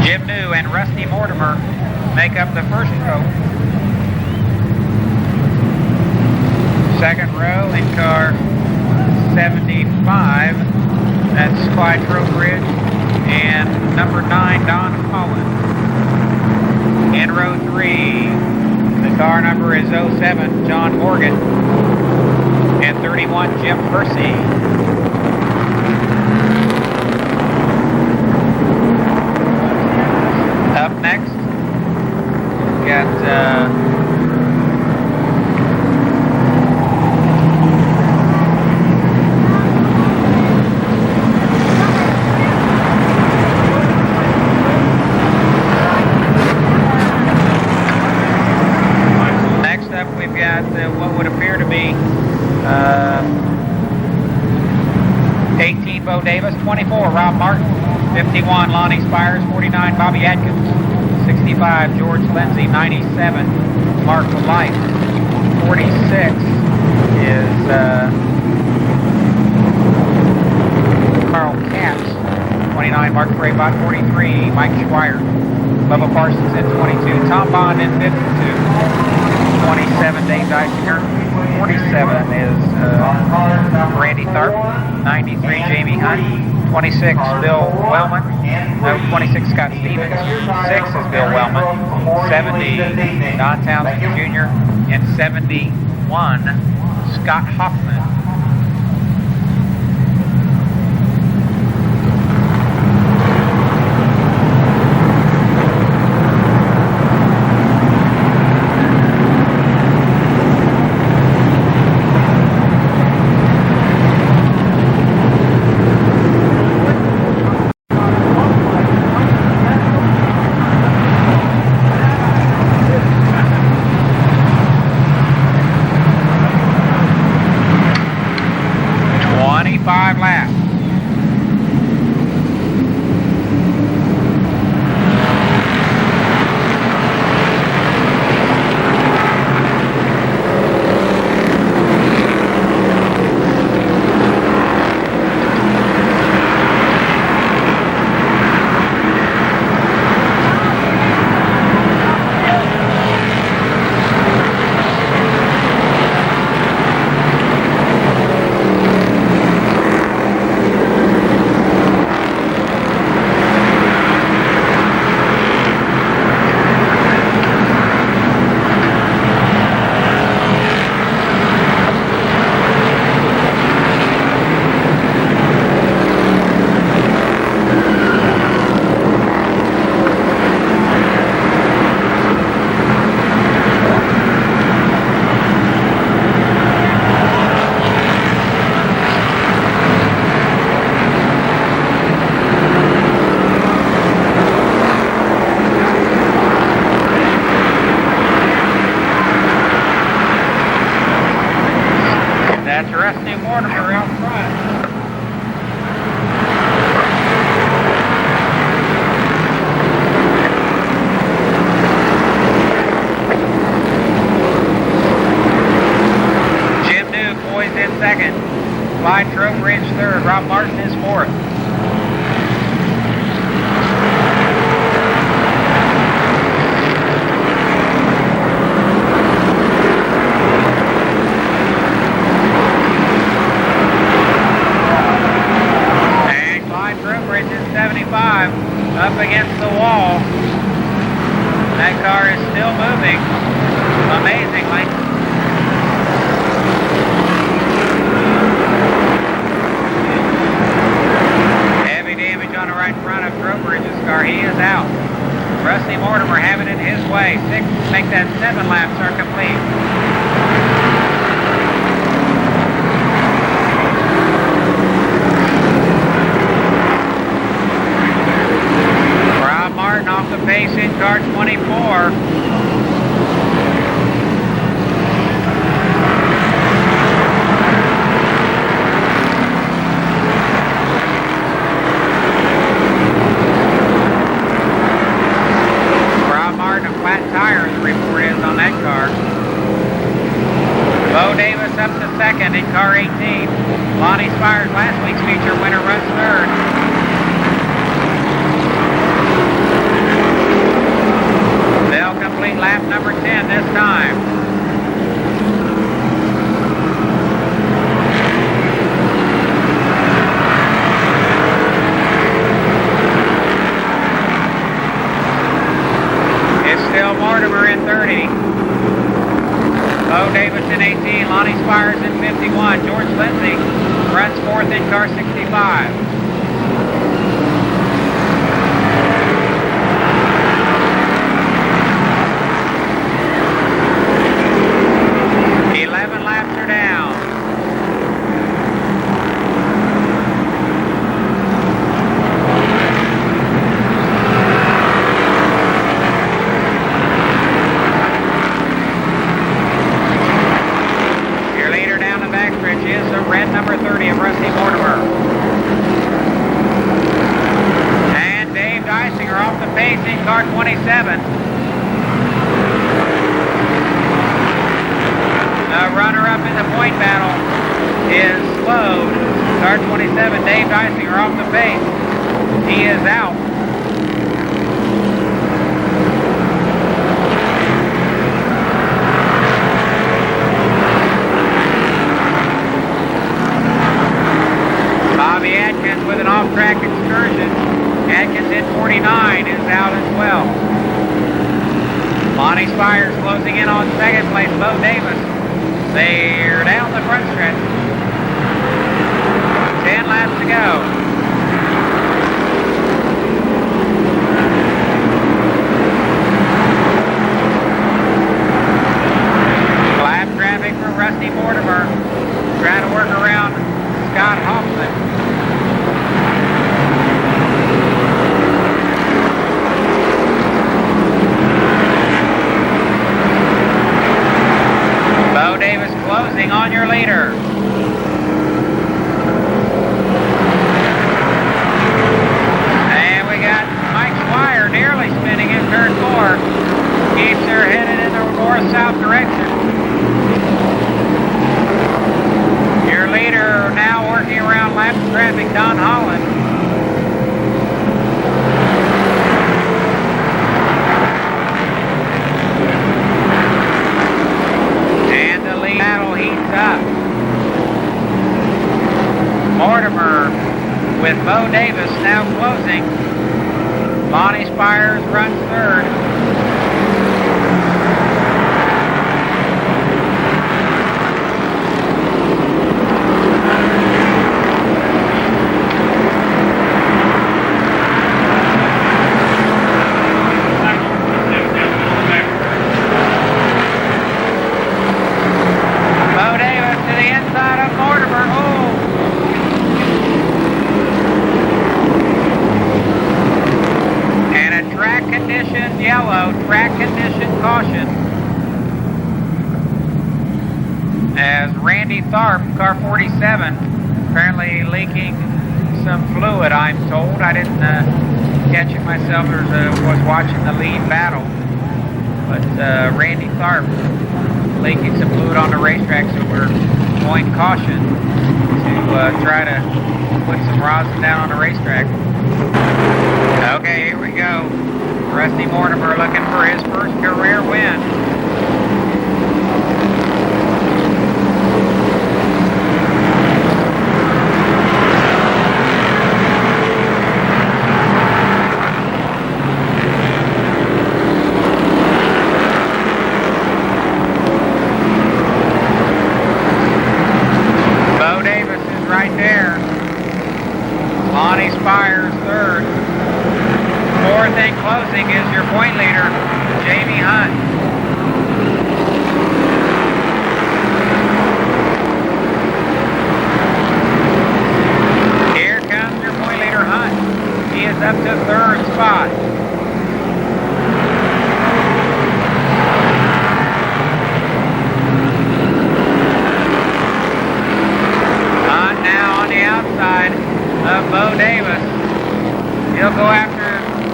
Jim New and Rusty Mortimer make up the first row. Second row in car 75, that's Clyde Trowbridge, and number 9, Don Collins. In row 3, the car number is 07, John Morgan, and 31, Jim Percy. Next up, we've got what would appear to be 18 Bo Davis, 24 Rob Martin, 51 Lonnie Spires, 49 Bobby Atkins, 65 George Lindsay, 97 Mark Light, 46 is Carl Capps, 29 Mark Fraybot, 43 Mike Schweier, Bubba Parsons at 22, Tom Bond at 52, 27 Dave Dysinger, 47 is Randy Tharp, 93 Jamie Hunt, 26 Bill Wellman, no, 26 Scott Stevens, 6 is Bill Wellman, 70 Don Townsend Jr., and 71 Scott Hoffman. That's Rusty Mortimer out front. Jim New poised in second. Clyde Trowbridge third. Rob Martin is fourth. Up against the wall. That car is still moving, amazingly. Heavy damage on the right front of Trowbridge's car. He is out. Rusty Mortimer having it his way. 6 to make that 7 laps are complete. Off the pace in car 24. Rob Martin, a flat tire, the report is on that car. Bo Davis up to second in car 18. Lonnie Spires, last week's feature winner, runs third. They'll complete lap number 10 this time. It's still Mortimer in 30. Bo Davis in 18, Lonnie Spires in 51. George Lindsay runs fourth in car 65. 27. The runner-up in the point battle is slowed. Car 27, Dave Dysinger, off the pace. He is out. Bobby Atkins with an off-track excursion. Atkins in 49 is out as well. Lonnie Spires closing in on second place. Bo Davis. They're down the front stretch. 10 laps to go. Lap traffic for Rusty Mortimer. Trying to work around Scott Hoffman. Bo Davis closing on your leader. And we got Mike Squire nearly spinning in turn 4. Keeps her headed in the north-south direction. Your leader now working around lap traffic, Don Holland. And the lead battle heats up. Mortimer with Bo Davis now closing. Lonnie Spires runs third. Yellow track condition caution as Randy Tharp, car 47, apparently leaking some fluid, I'm told. I didn't catch it myself as was watching the lead battle, but Randy Tharp leaking some fluid on the racetrack, so we're going caution to try to put some rosin down on the racetrack. Okay, here we go. Rusty Mortimer looking for his first career win. Bo Davis is right there. Lonnie Spires third. Fourth and closing is your point leader, Jamie Hunt. Here comes your point leader, Hunt. He is up to third spot. Hunt now on the outside of Bo Davis. He'll go after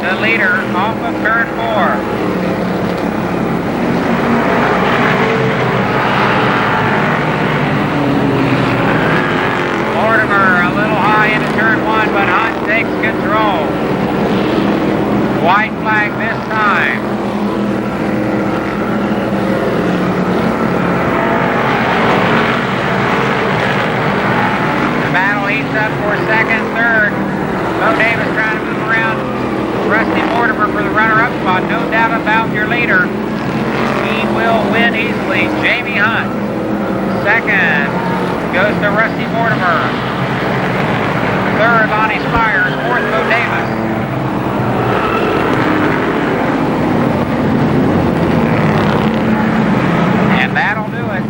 the leader off of turn 4. Mortimer a little high into turn 1, but Hunt takes control. White flag this time. The battle heats up for second, third. Bo Davis trying to move around Rusty Mortimer for the runner-up spot. No doubt about your leader. He will win easily. Jamie Hunt. Second goes to Rusty Mortimer. Third, Lonnie Spires. Fourth, Bo Davis. And that'll do it.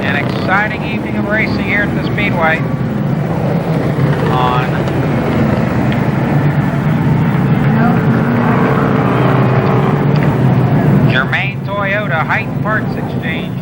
An exciting evening of racing here at the Speedway on Germain Toyota Height Parts Exchange.